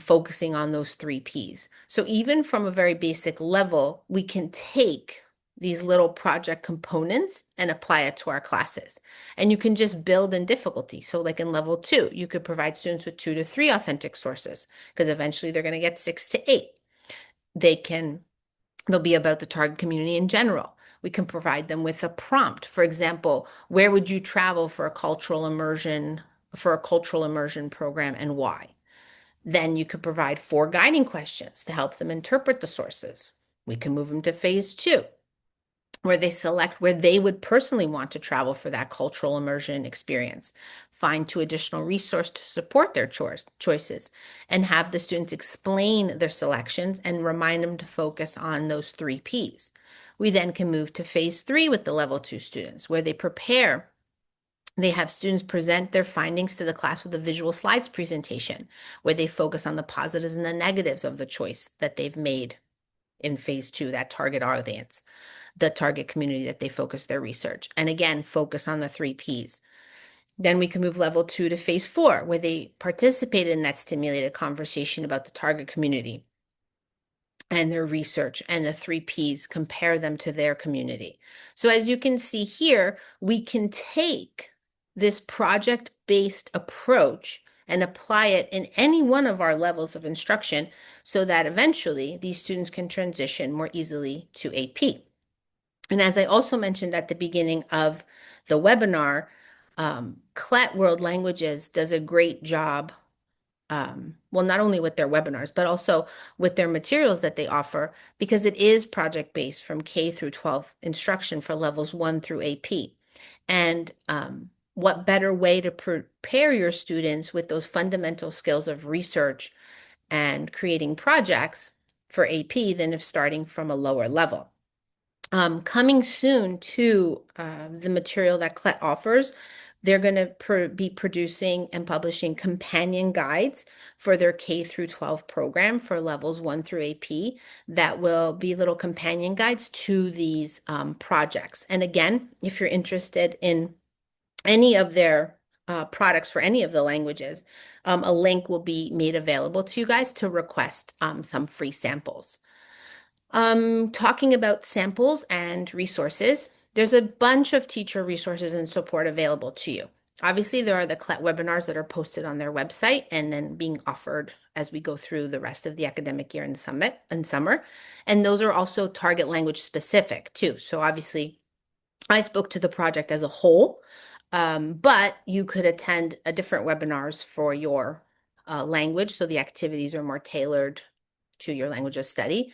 focusing on those 3 Ps. So even from a very basic level, we can take these little project components and apply it to our classes. And you can just build in difficulty. So like in level two, you could provide students with 2 to 3 authentic sources because eventually they're going to get 6 to 8. They'll be about the target community in general. We can provide them with a prompt. For example, where would you travel for a cultural immersion program and why? Then you could provide 4 guiding questions to help them interpret the sources. We can move them to phase two, where they select where they would personally want to travel for that cultural immersion experience, find 2 additional resources to support their choices, and have the students explain their selections and remind them to focus on those 3 Ps. We then can move to phase three with the level 2 students, where they have students present their findings to the class with a visual slides presentation, where they focus on the positives and the negatives of the choice that they've made in phase two, that target audience, the target community that they focus their research. And again, focus on the 3 Ps. Then we can move level 2 to phase four, where they participated in that stimulated conversation about the target community and their research, and the 3 Ps, compare them to their community. So as you can see here, we can take this project-based approach and apply it in any one of our levels of instruction so that eventually these students can transition more easily to AP. And as I also mentioned at the beginning of the webinar, CLET World Languages does a great job, well, not only with their webinars, but also with their materials that they offer, because it is project-based from K through 12 instruction for levels 1 through AP. And what better way to prepare your students with those fundamental skills of research and creating projects for AP than if starting from a lower level. Coming soon to the material that CLET offers, they're going to be producing and publishing companion guides for their K through 12 program for levels 1 through AP that will be little companion guides to these projects. And again, if you're interested in any of their products for any of the languages, a link will be made available to you guys to request some free samples. Talking about samples and resources, there's a bunch of teacher resources and support available to you. Obviously, there are the CLET webinars that are posted on their website and then being offered as we go through the rest of the academic year in summer. And those are also target language specific too. So obviously, I spoke to the project as a whole, but you could attend a different webinars for your language, so the activities are more tailored to your language of study.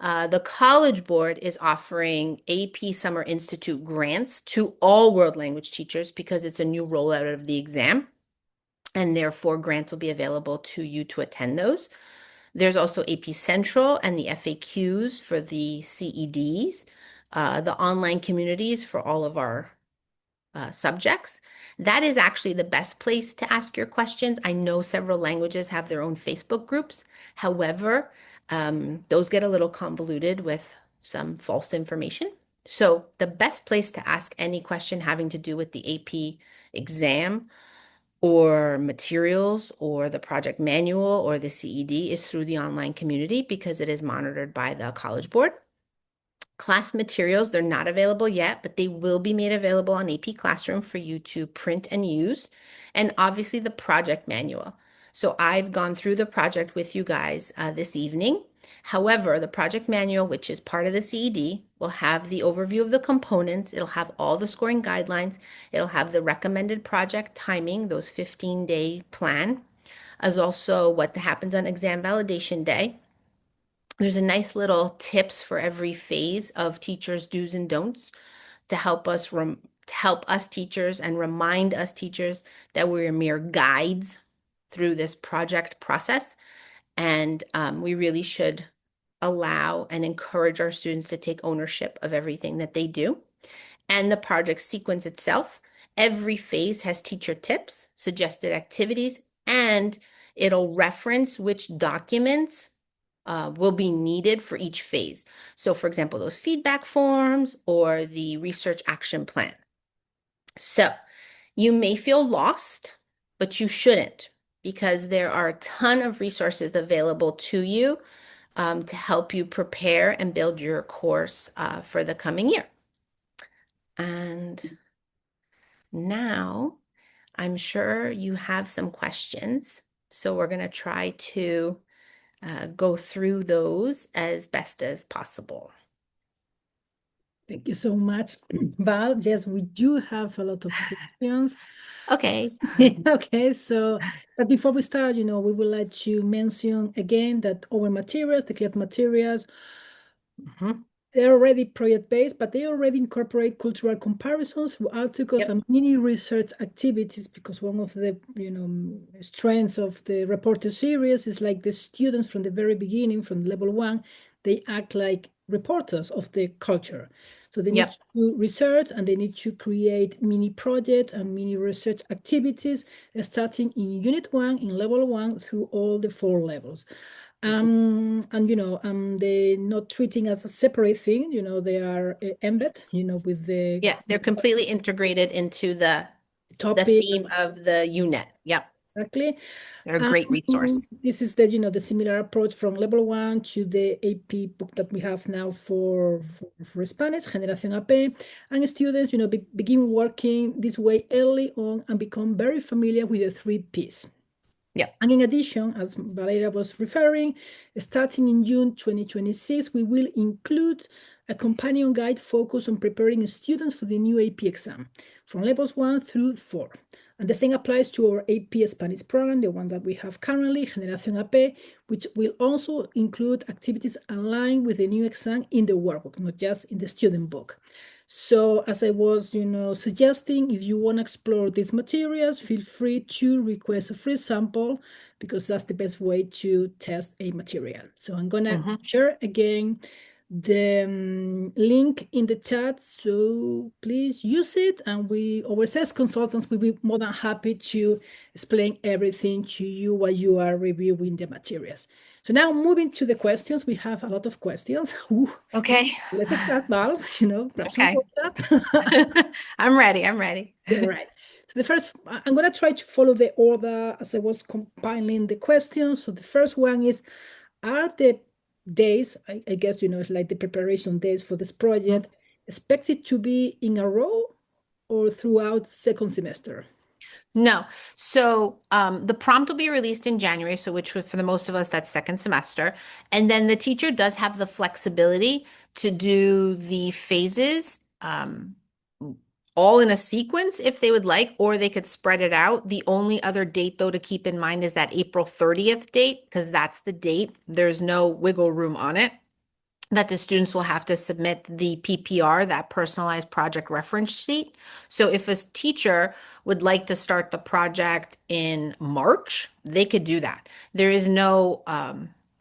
The College Board is offering AP Summer Institute grants to all world language teachers because it's a new rollout of the exam. and therefore grants will be available to you to attend those. There's also AP Central and the FAQs for the CEDs, the online communities for all of our subjects. That is actually the best place to ask your questions. I know several languages have their own Facebook groups. However, those get a little convoluted with some false information. So the best place to ask any question having to do with the AP exam or materials or the project manual or the CED is through the online community because it is monitored by the College Board. Class materials, they're not available yet, but they will be made available on AP Classroom for you to print and use. And obviously the project manual. So I've gone through the project with you guys this evening. However, the project manual, which is part of the CED, will have the overview of the components. It'll have all the scoring guidelines. It'll have the recommended project timing, those 15-day plan, as also what happens on exam validation day. There's a nice little tips for every phase of teachers' do's and don'ts to help us teachers and remind us teachers that we're mere guides through this project process. And we really should allow and encourage our students to take ownership of everything that they do. And the project sequence itself, every phase has teacher tips, suggested activities, and it'll reference which documents will be needed for each phase. So, for example, those feedback forms or the research action plan. So, you may feel lost, but you shouldn't because there are a ton of resources available to you to help you prepare and build your course for the coming year. And now I'm sure you have some questions. So, we're going to try to go through those as best as possible. Thank you so much, Val. Yes, we do have a lot of questions. Okay. Okay, so but before we start, we would like to mention again that our materials, the class materials, Mhm. they're already project-based, but they already incorporate cultural comparisons through articles Yep. and mini research activities because one of the, strengths of the reporter series is like the students from the very beginning, from level one, they act like reporters of the culture. So they need Yep. to do research and they need to create mini projects and mini research activities starting in unit one, in level one, through all the 4 levels. And they're not treating as a separate thing, they are embed, with the Yeah, they're completely integrated into the topic. theme of the unit. Yep. Exactly. They're a great resource. This is the similar approach from level one to the AP book that we have now for Spanish, Generación AP. And students, begin working this way early on and become very familiar with the 3 Ps. Yep. And in addition, as Valeria was referring, starting in June 2026, we will include a companion guide focused on preparing students for the new AP exam from levels 1 through 4. And the same applies to our AP Spanish program, the one that we have currently, Generación AP, which will also include activities aligned with the new exam in the workbook, not just in the student book. So as I was, suggesting, if you want to explore these materials, feel free to request a free sample because that's the best way to test a material. So I'm gonna share again the link in the chat. So please use it. And our sales consultants will be more than happy to explain everything to you while you are reviewing the materials. So now moving to the questions, we have a lot of questions. Ooh. Okay. Let's start, Val, grab some Okay. water. I'm ready. I'm ready. All right. So the first, I'm going to try to follow the order as I was compiling the questions. So the first one is, are the days, I guess, it's like the preparation days for this project, expected to be in a row or throughout second semester? No. So the prompt will be released in January, so which for the most of us, that's second semester. And then the teacher does have the flexibility to do the phases all in a sequence if they would like, or they could spread it out. The only other date, though, to keep in mind is that April 30th date, because that's the date. There's no wiggle room on it, that the students will have to submit the PPR, that personalized project reference sheet. So if a teacher would like to start the project in March, they could do that. There is no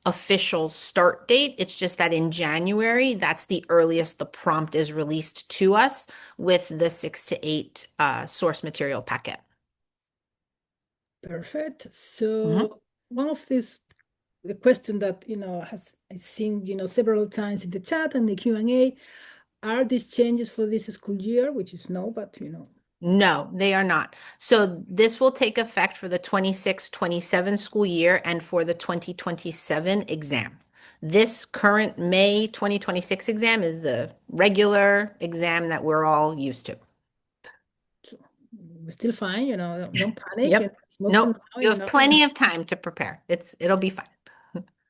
official start date. It's just that in January, that's the earliest the prompt is released to us with the 6 to 8 source material packet. Perfect. Mhm. So one of these the question that has I've seen several times in the chat and the Q&A, are these changes for this school year? Which is no, but No, they are not. So this will take effect for the 26-27 school year and for the 2027 exam. This current May 2026 exam is the regular exam that we're all used to. so we're still fine, don't panic. Yep. And it's not for Nope. now, You have plenty of time to prepare. It'll be fine.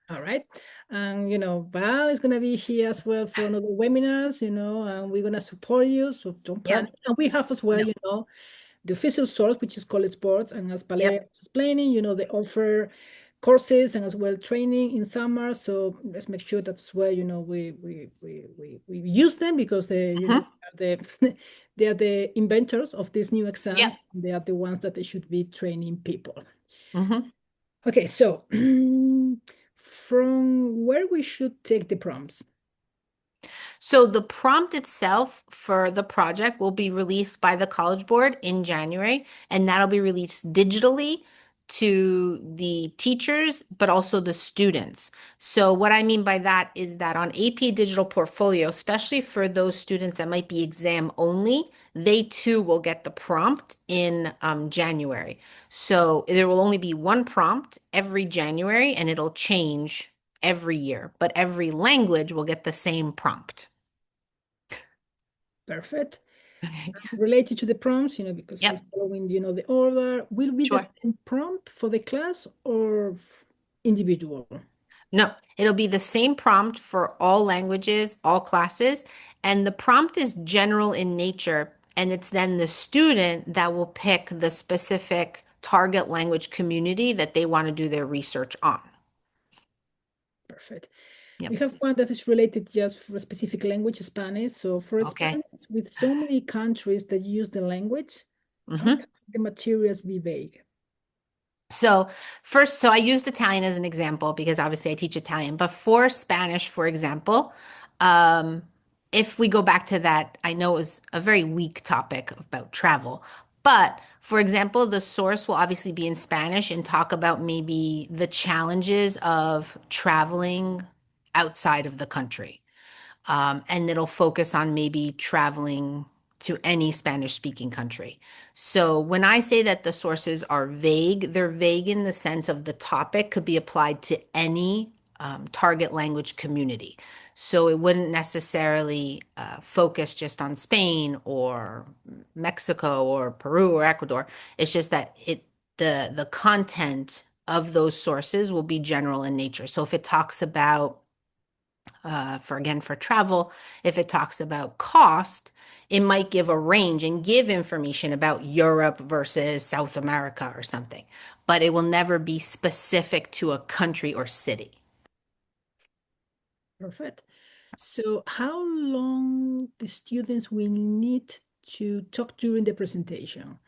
All right. And Val is gonna be here as well for another webinars, and we're gonna support you. So don't panic. Yep. And we have as well, No. the official source, which is called Sports. And as Valeria Yep. was explaining, they offer courses and as well training in summer. So let's make sure that as well, we use them because Hmm. they are the they are the inventors of this new Yep. exam. They are the ones that they should be training people. Hmm. Okay, so from where we should take the prompts. So the prompt itself for the project will be released by the College Board in January, and that'll be released digitally to the teachers, but also the students. So what I mean by that is that on AP Digital Portfolio, especially for those students that might be exam only, they too will get the prompt in January. So there will only be one prompt every January, and it'll change every year, but every language will get the same prompt. Perfect. Okay. Related to the prompts, because we're Yep, following, the order, will be the sure. same prompt for the class or individual? No, it'll be the same prompt for all languages, all classes, and the prompt is general in nature, and it's then the student that will pick the specific target language community that they want to do their research on. Perfect. Yep. We have one that is related just for a specific language, Spanish. So for Okay. Spanish, with so many countries that use the language, how Hmm. can the materials be vague? So first, so I used Italian as an example because obviously I teach Italian, but for Spanish, for example, um, if we go back to that, I know it was a very weak topic about travel, but for example, the source will obviously be in Spanish and talk about maybe the challenges of traveling outside of the country. And it'll focus on maybe traveling to any Spanish speaking country. So when I say that the sources are vague, they're vague in the sense of the topic could be applied to any target language community. So it wouldn't necessarily focus just on Spain or Mexico or Peru or Ecuador. It's just that the content of those sources will be general in nature. So if it talks about for travel, if it talks about cost, it might give a range and give information about Europe versus South America or something, but it will never be specific to a country or city. Perfect. So how long the students will need to talk during the presentation?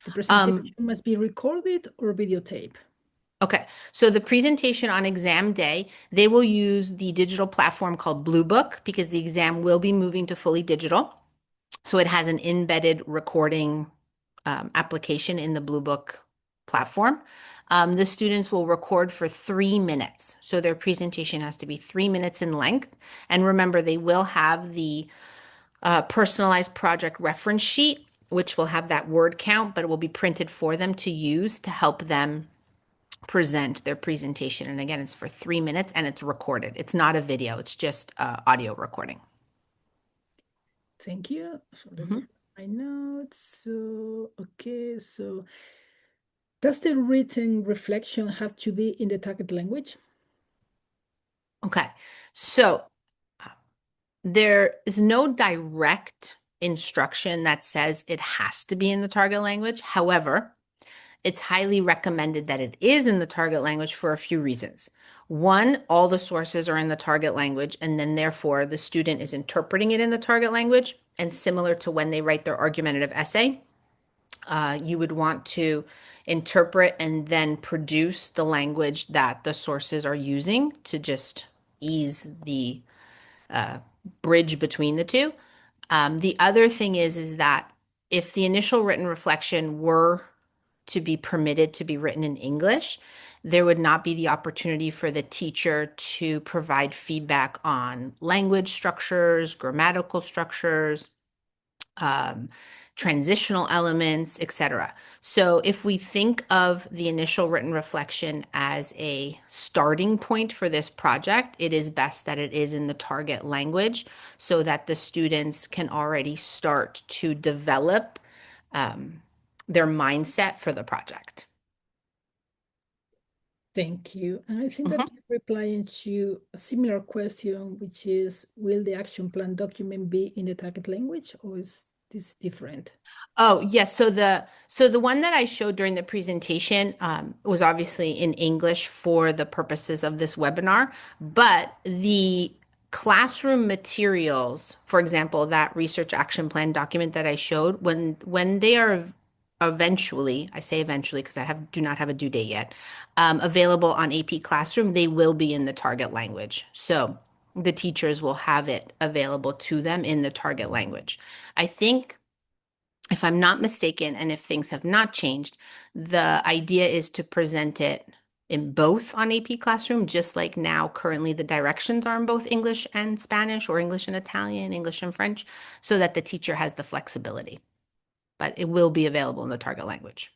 The presentation Um, must be recorded or videotape? okay, so the presentation on exam day, they will use the digital platform called Blue Book because the exam will be moving to fully digital. So it has an embedded recording application in the Blue Book platform. The students will record for 3 minutes. So their presentation has to be 3 minutes in length. And remember, they will have the personalized project reference sheet, which will have that word count, but it will be printed for them to use to help them present their presentation. And again, it's for 3 minutes and it's recorded. It's not a video, it's just audio recording. Thank you. So let me Mhm. have my notes. So, okay, so does the written reflection have to be in the target language? Okay. So there is no direct instruction that says it has to be in the target language. However, it's highly recommended that it is in the target language for a few reasons. One, all the sources are in the target language, and then therefore the student is interpreting it in the target language. And similar to when they write their argumentative essay, You would want to interpret and then produce the language that the sources are using to just ease the bridge between the two. The other thing is that if the initial written reflection were to be permitted to be written in English, there would not be the opportunity for the teacher to provide feedback on language structures, grammatical structures, um, transitional elements, etc. So if we think of the initial written reflection as a starting point for this project, it is best that it is in the target language so that the students can already start to develop their mindset for the project. Thank you. And I think that Mhm. you're replying to a similar question, which is, will the action plan document be in the target language, or is this different? Oh, yes. So the one that I showed during the presentation was obviously in English for the purposes of this webinar, but the classroom materials, for example, that research action plan document that I showed, when they are eventually, I say eventually because I do not have a due date yet, available on AP Classroom, they will be in the target language. So the teachers will have it available to them in the target language. I think if I'm not mistaken, and if things have not changed, the idea is to present it in both on AP Classroom, just like now currently the directions are in both English and Spanish or English and Italian, English and French, so that the teacher has the flexibility. But it will be available in the target language.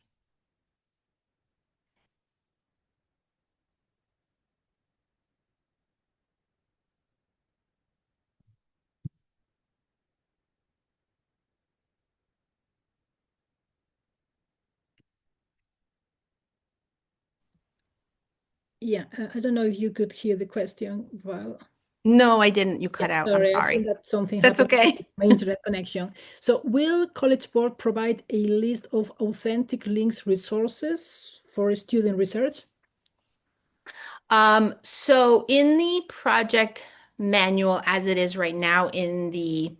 Yeah, I don't know if you could hear the question, Val. No, I didn't. You Yeah, cut out. I'm sorry, I think sorry. that something That's happened okay. with my internet connection. So, will College Board provide a list of authentic links resources for student research? So in the project manual as it is right now in the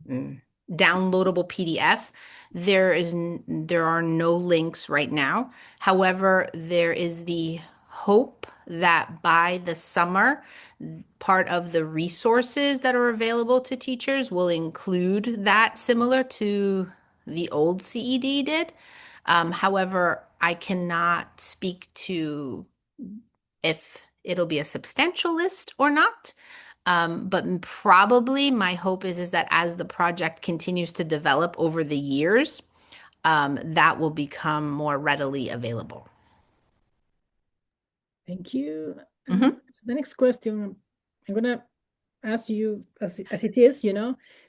mm, downloadable PDF, there are no links right now. However, there is the hope that by the summer, part of the resources that are available to teachers will include that similar to the old CED did. However, I cannot speak to if it'll be a substantial list or not. But probably my hope is that as the project continues to develop over the years, that will become more readily available. Thank you. Mhm. So the next question, I'm gonna ask you as it is,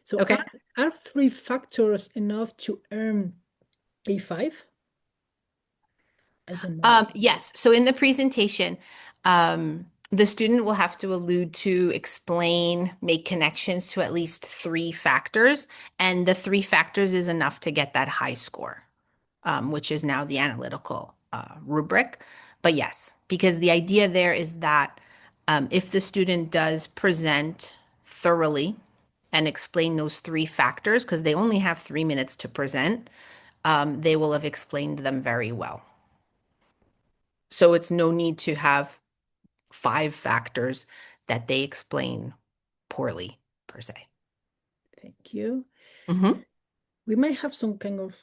So Okay. are three factors enough to earn a five? I don't know. Yes. So in the presentation, the student will have to allude to, explain, make connections to at least three factors, and the three factors is enough to get that high score. Which is now the analytical rubric. But yes, because the idea there is that if the student does present thoroughly and explain those three factors, because they only have 3 minutes to present, they will have explained them very well. So it's no need to have five factors that they explain poorly, per se. Thank you. Hmm. We might have some kind of,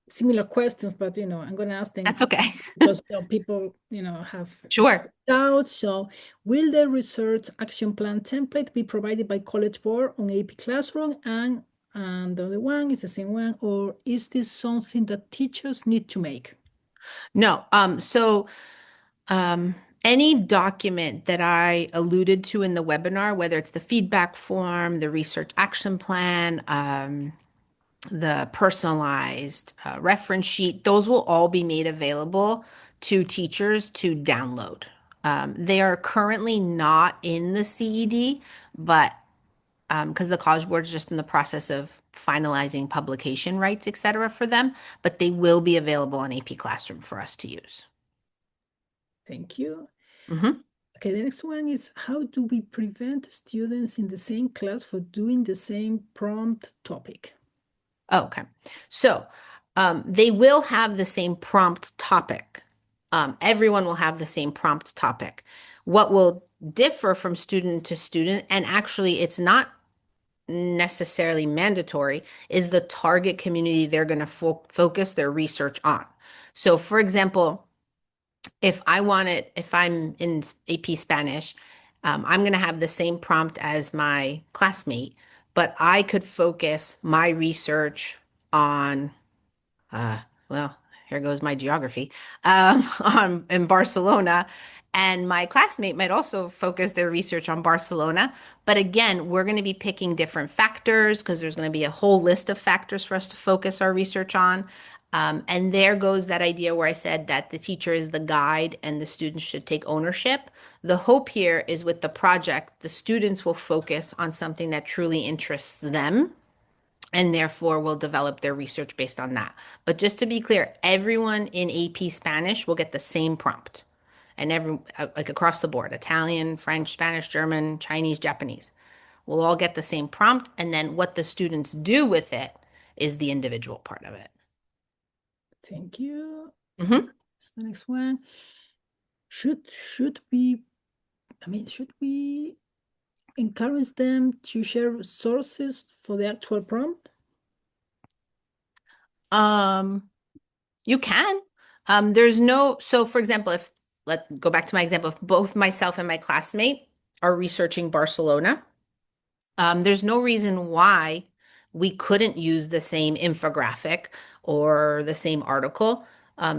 similar questions, but I'm gonna ask them That's okay. because people, have Sure. doubts. So, will the research action plan template be provided by College Board on AP Classroom, and the other one is the same one, or is this something that teachers need to make? No. Um, any document that I alluded to in the webinar, whether it's the feedback form, the research action plan, the personalized reference sheet, those will all be made available to teachers to download. They are currently not in the CED, but because the College Board is just in the process of finalizing publication rights, et cetera, for them, but they will be available on AP Classroom for us to use. Thank you. Mhm. Okay, the next one is, how do we prevent students in the same class for doing the same prompt topic? Okay. So They will have the same prompt topic. Everyone will have the same prompt topic. What will differ from student to student, and actually it's not necessarily mandatory, is the target community they're going to focus their research on. So, for example, if I'm in AP Spanish, I'm going to have the same prompt as my classmate, but I could focus my research on uh, well, here goes my geography, in Barcelona. And my classmate might also focus their research on Barcelona. But again, we're going to be picking different factors because there's going to be a whole list of factors for us to focus our research on. And there goes that idea where I said that the teacher is the guide and the students should take ownership. The hope here is with the project, the students will focus on something that truly interests them and therefore will develop their research based on that. But just to be clear, everyone in AP Spanish will get the same prompt. And like across the board, Italian, French, Spanish, German, Chinese, Japanese, will all get the same prompt. And then what the students do with it is the individual part of it. Thank you. Mhm. The next one. Should we, should we encourage them to share sources for the actual prompt? Um, you can. There's no, so for example, if let's go back to my example, if both myself and my classmate are researching Barcelona, there's no reason why we couldn't use the same infographic or the same article.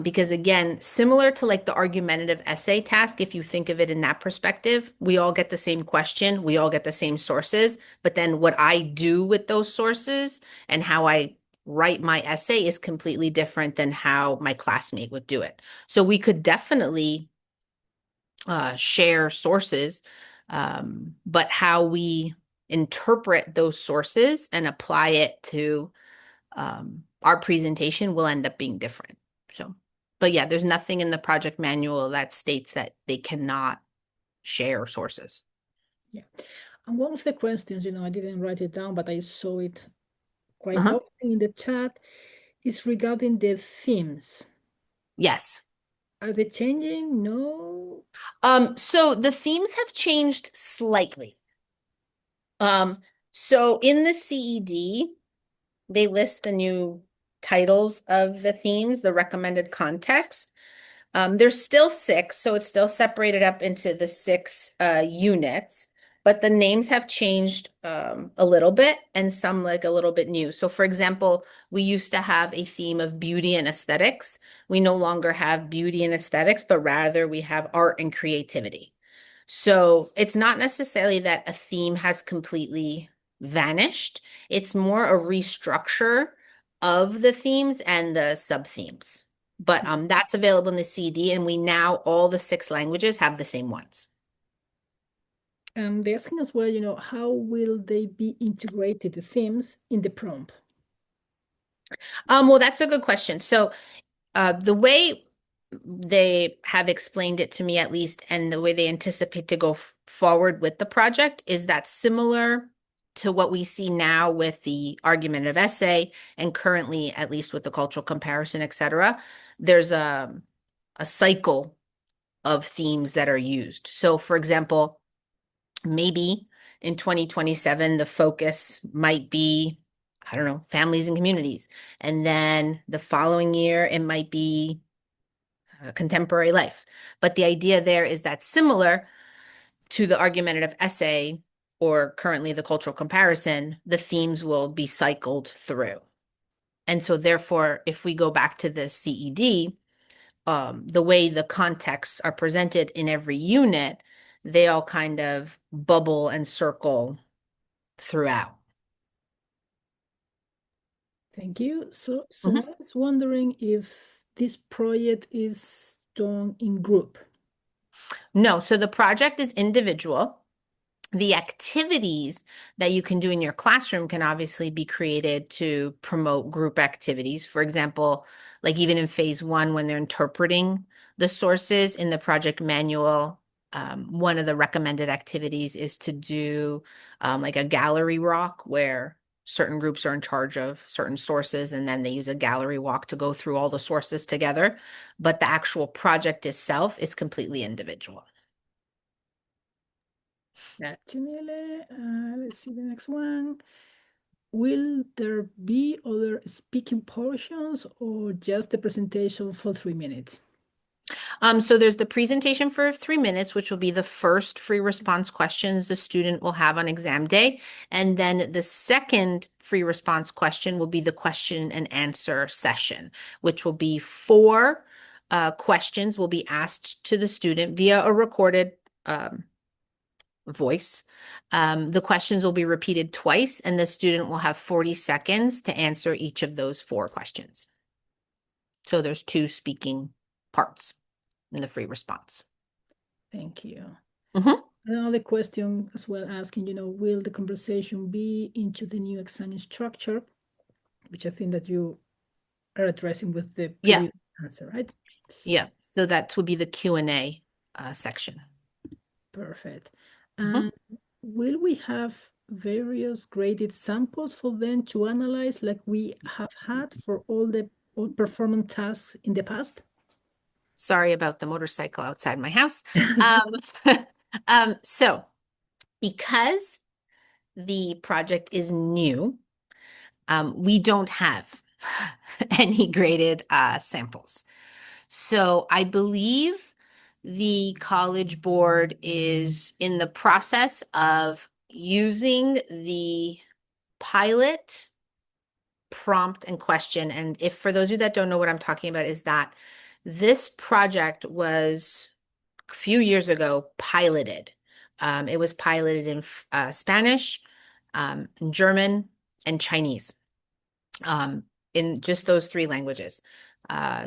Because again, similar to like the argumentative essay task, if you think of it in that perspective, we all get the same question, we all get the same sources, but then what I do with those sources and how I write my essay is completely different than how my classmate would do it. So we could definitely share sources, but how we interpret those sources and apply it to our presentation will end up being different. So, but yeah, there's nothing in the project manual that states that they cannot share sources. Yeah. And one of the questions, I didn't write it down, but I saw it quite Uh-huh. often in the chat, is regarding the themes. Yes. Are they changing? No. So the themes have changed slightly. Um, so in the CED, they list the new titles of the themes, the recommended context. There's still six, so it's still separated up into the six units, but the names have changed a little bit and some like a little bit new. So, for example, we used to have a theme of beauty and aesthetics. We no longer have beauty and aesthetics, but rather we have art and creativity. So it's not necessarily that a theme has completely vanished. It's more a restructure of the themes and the sub-themes. But that's available in the CD, and we now all the six languages have the same ones. And they're asking as well, how will they be integrated, the themes, in the prompt? Well, that's a good question. So the way they have explained it to me, at least, and the way they anticipate to go forward with the project is that similar to what we see now with the argumentative essay and currently, at least with the cultural comparison, et cetera, there's a cycle of themes that are used. So, for example, maybe in 2027, the focus might be, I don't know, families and communities. And then the following year, it might be contemporary life. But the idea there is that similar to the argumentative essay or currently the cultural comparison, the themes will be cycled through. And so, therefore, if we go back to the CED, the way the contexts are presented in every unit, they all kind of bubble and circle throughout. Thank you. So Mhm. someone is wondering if this project is done in group. No, so the project is individual. The activities that you can do in your classroom can obviously be created to promote group activities. For example, like even in phase one, when they're interpreting the sources in the project manual, one of the recommended activities is to do like a gallery walk where certain groups are in charge of certain sources, and then they use a gallery walk to go through all the sources together. But the actual project itself is completely individual. Grazie. Let's see the next one. Will there be other speaking portions or just the presentation for 3 minutes? So there's the presentation for 3 minutes, which will be the first free response questions the student will have on exam day. And then the second free response question will be the question and answer session, which will be four questions will be asked to the student via a recorded voice. The questions will be repeated twice, and the student will have 40 seconds to answer each of those four questions. So there's two speaking parts in the free response. Thank you. Mhm. Another question as well asking, will the conversation be into the new exam structure, which I think that you are addressing with the Yeah, previous answer, right? yeah. So that would be the Q&A section. Perfect. Mhm. And will we have various graded samples for them to analyze like we have had for all performance tasks in the past? Sorry about the motorcycle outside my house. Um, so because the project is new, we don't have any graded samples. So I believe the College Board is in the process of using the pilot prompt and question. And if for those of you that don't know what I'm talking about, is that this project was a few years ago piloted. It was piloted in Spanish, German, and Chinese, in just those three languages.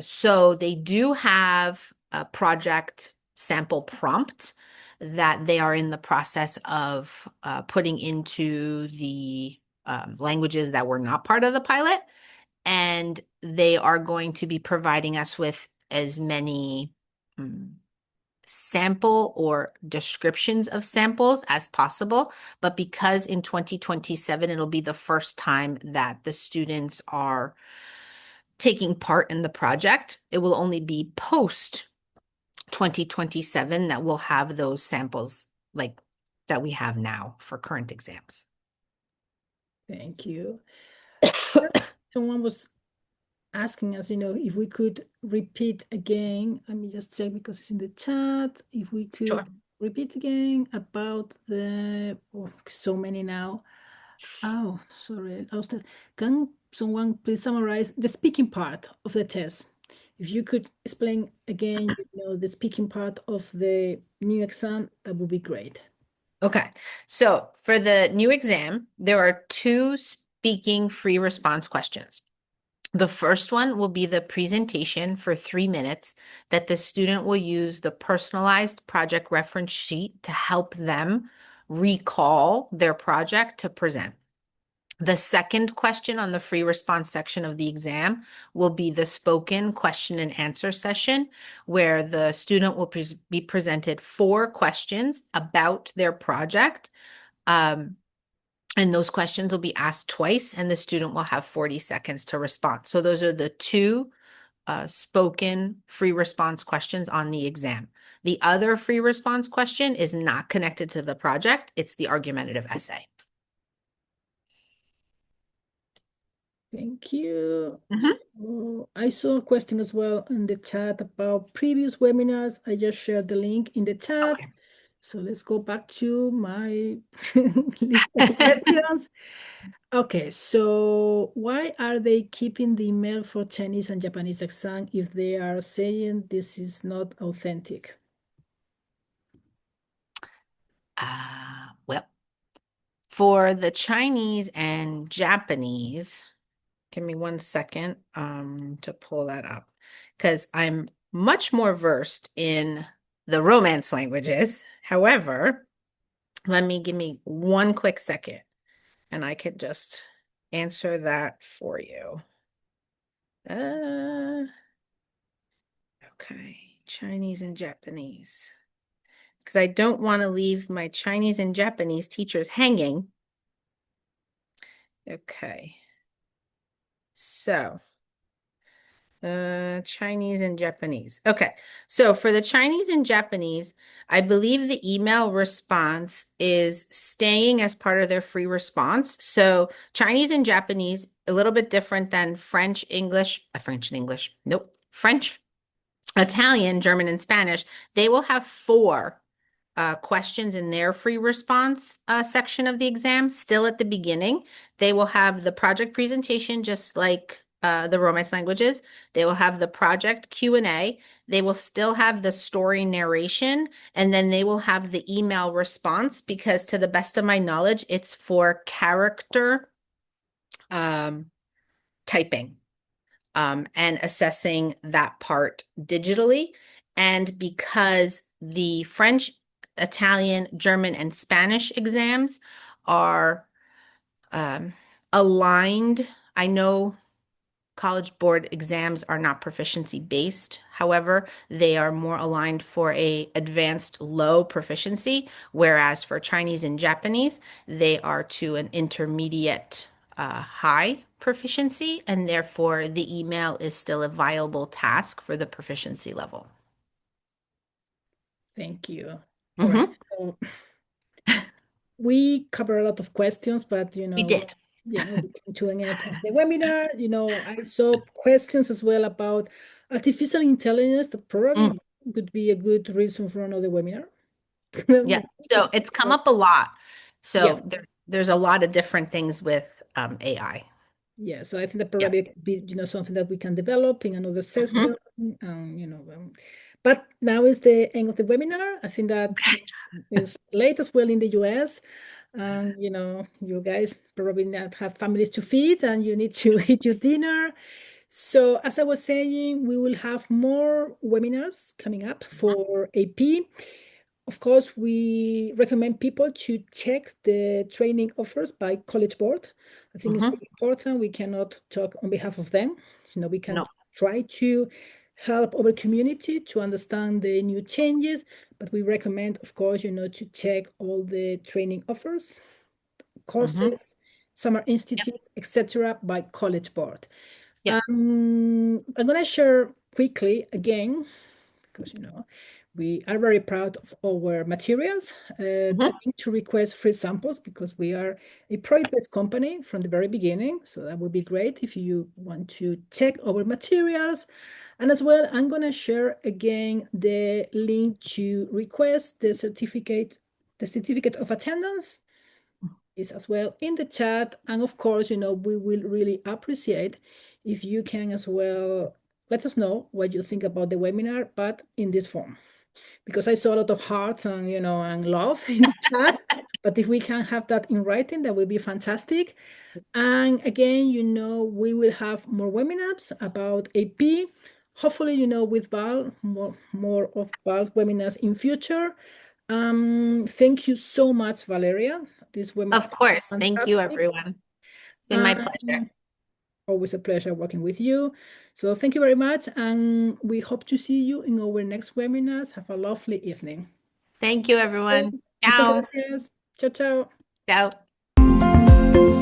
So they do have a project sample prompt that they are in the process of putting into the languages that were not part of the pilot. And they are going to be providing us with as many sample or descriptions of samples as possible. But because in 2027, it'll be the first time that the students are taking part in the project, it will only be post 2027 that we'll have those samples like that we have now for current exams. Thank you. Someone was asking us, if we could repeat again. Let me just check because it's in the chat. If we Sure. could repeat again about so many now. Oh, sorry, I lost it. Can someone please summarize the speaking part of the test? If you could explain again, the speaking part of the new exam, that would be great. Okay. So for the new exam, there are two speaking free response questions. The first one will be the presentation for 3 minutes that the student will use the personalized project reference sheet to help them recall their project to present. The second question on the free response section of the exam will be the spoken question and answer session, where the student will be presented 4 questions about their project. And those questions will be asked twice, and the student will have 40 seconds to respond. So those are the two spoken free response questions on the exam. The other free response question is not connected to the project. It's the argumentative essay. Thank you. Mhm. So I saw a question as well in the chat about previous webinars. I just shared the link in the chat. Okay. So let's go back to my list of questions. Okay, so why are they keeping the email for Chinese and Japanese exam if they are saying this is not authentic? Well, for the Chinese and Japanese, give me 1 second to pull that up because I'm much more versed in the Romance languages. However, give me 1 quick second and I could just answer that for you. Okay, Chinese and Japanese. Because I don't want to leave my Chinese and Japanese teachers hanging Okay. So, Chinese and Japanese. Okay. So for the Chinese and Japanese, I believe the email response is staying as part of their free response. So Chinese and Japanese, a little bit different than French, English, French and English. Nope. French, Italian, German, and Spanish. They will have four questions in their free response section of the exam. Still at the beginning, they will have the project presentation, just like the Romance languages. They will have the project Q&A. They will still have the story narration, and then they will have the email response because, to the best of my knowledge, it's for character um, typing and assessing that part digitally. And because the French, Italian, German, and Spanish exams are um, aligned, I know College Board exams are not proficiency based. However, they are more aligned for a advanced low proficiency, whereas for Chinese and Japanese, they are to an intermediate high proficiency, and therefore the email is still a viable task for the proficiency level. Thank you. All right. Hmm. So we cover a lot of questions, but We did. we came to an end of the webinar. I saw questions as well about artificial intelligence that probably Mm, could be a good reason for another webinar. yeah. So it's come up a lot. Yeah, So there's a lot of different things with AI. yeah. So I think that Yeah. probably could be, something that we can develop in another session. Mhm. But now is the end of the webinar. I think that is late as well in the US. You guys probably not have families to feed and you need to eat your dinner. So as I was saying, we will have more webinars coming up for AP. Of course, we recommend people to check the training offers by College Board. I think it's Mhm. very important. We cannot talk on behalf of them. We can No. try to help our community to understand the new changes, but we recommend, of course, to check all the training offers, Mhm. courses, summer Yep. institutes, etc., by College Board. Yep. I'm going to share quickly again because we are very proud of our materials. I Mhm. need to request free samples because we are a product-based company from the very beginning. So that would be great if you want to check our materials. And as well, I'm going to share again the link to request the certificate of attendance is as well in the chat. And of course, we will really appreciate if you can as well let us know what you think about the webinar, but in this form, because I saw a lot of hearts and, and love in the chat. But if we can have that in writing, that would be fantastic. And again, we will have more webinars about AP. Hopefully, with Val, more of Val's webinars in future. Thank you so much, Valeria. This webinar Of course. was Thank you, fantastic. everyone. It's been my pleasure. Um, Always a pleasure working with you. So thank you very much, and we hope to see you in our next webinars. Have a lovely evening. Thank you, everyone. Muchas Ciao. gracias. Chao, chao. Ciao.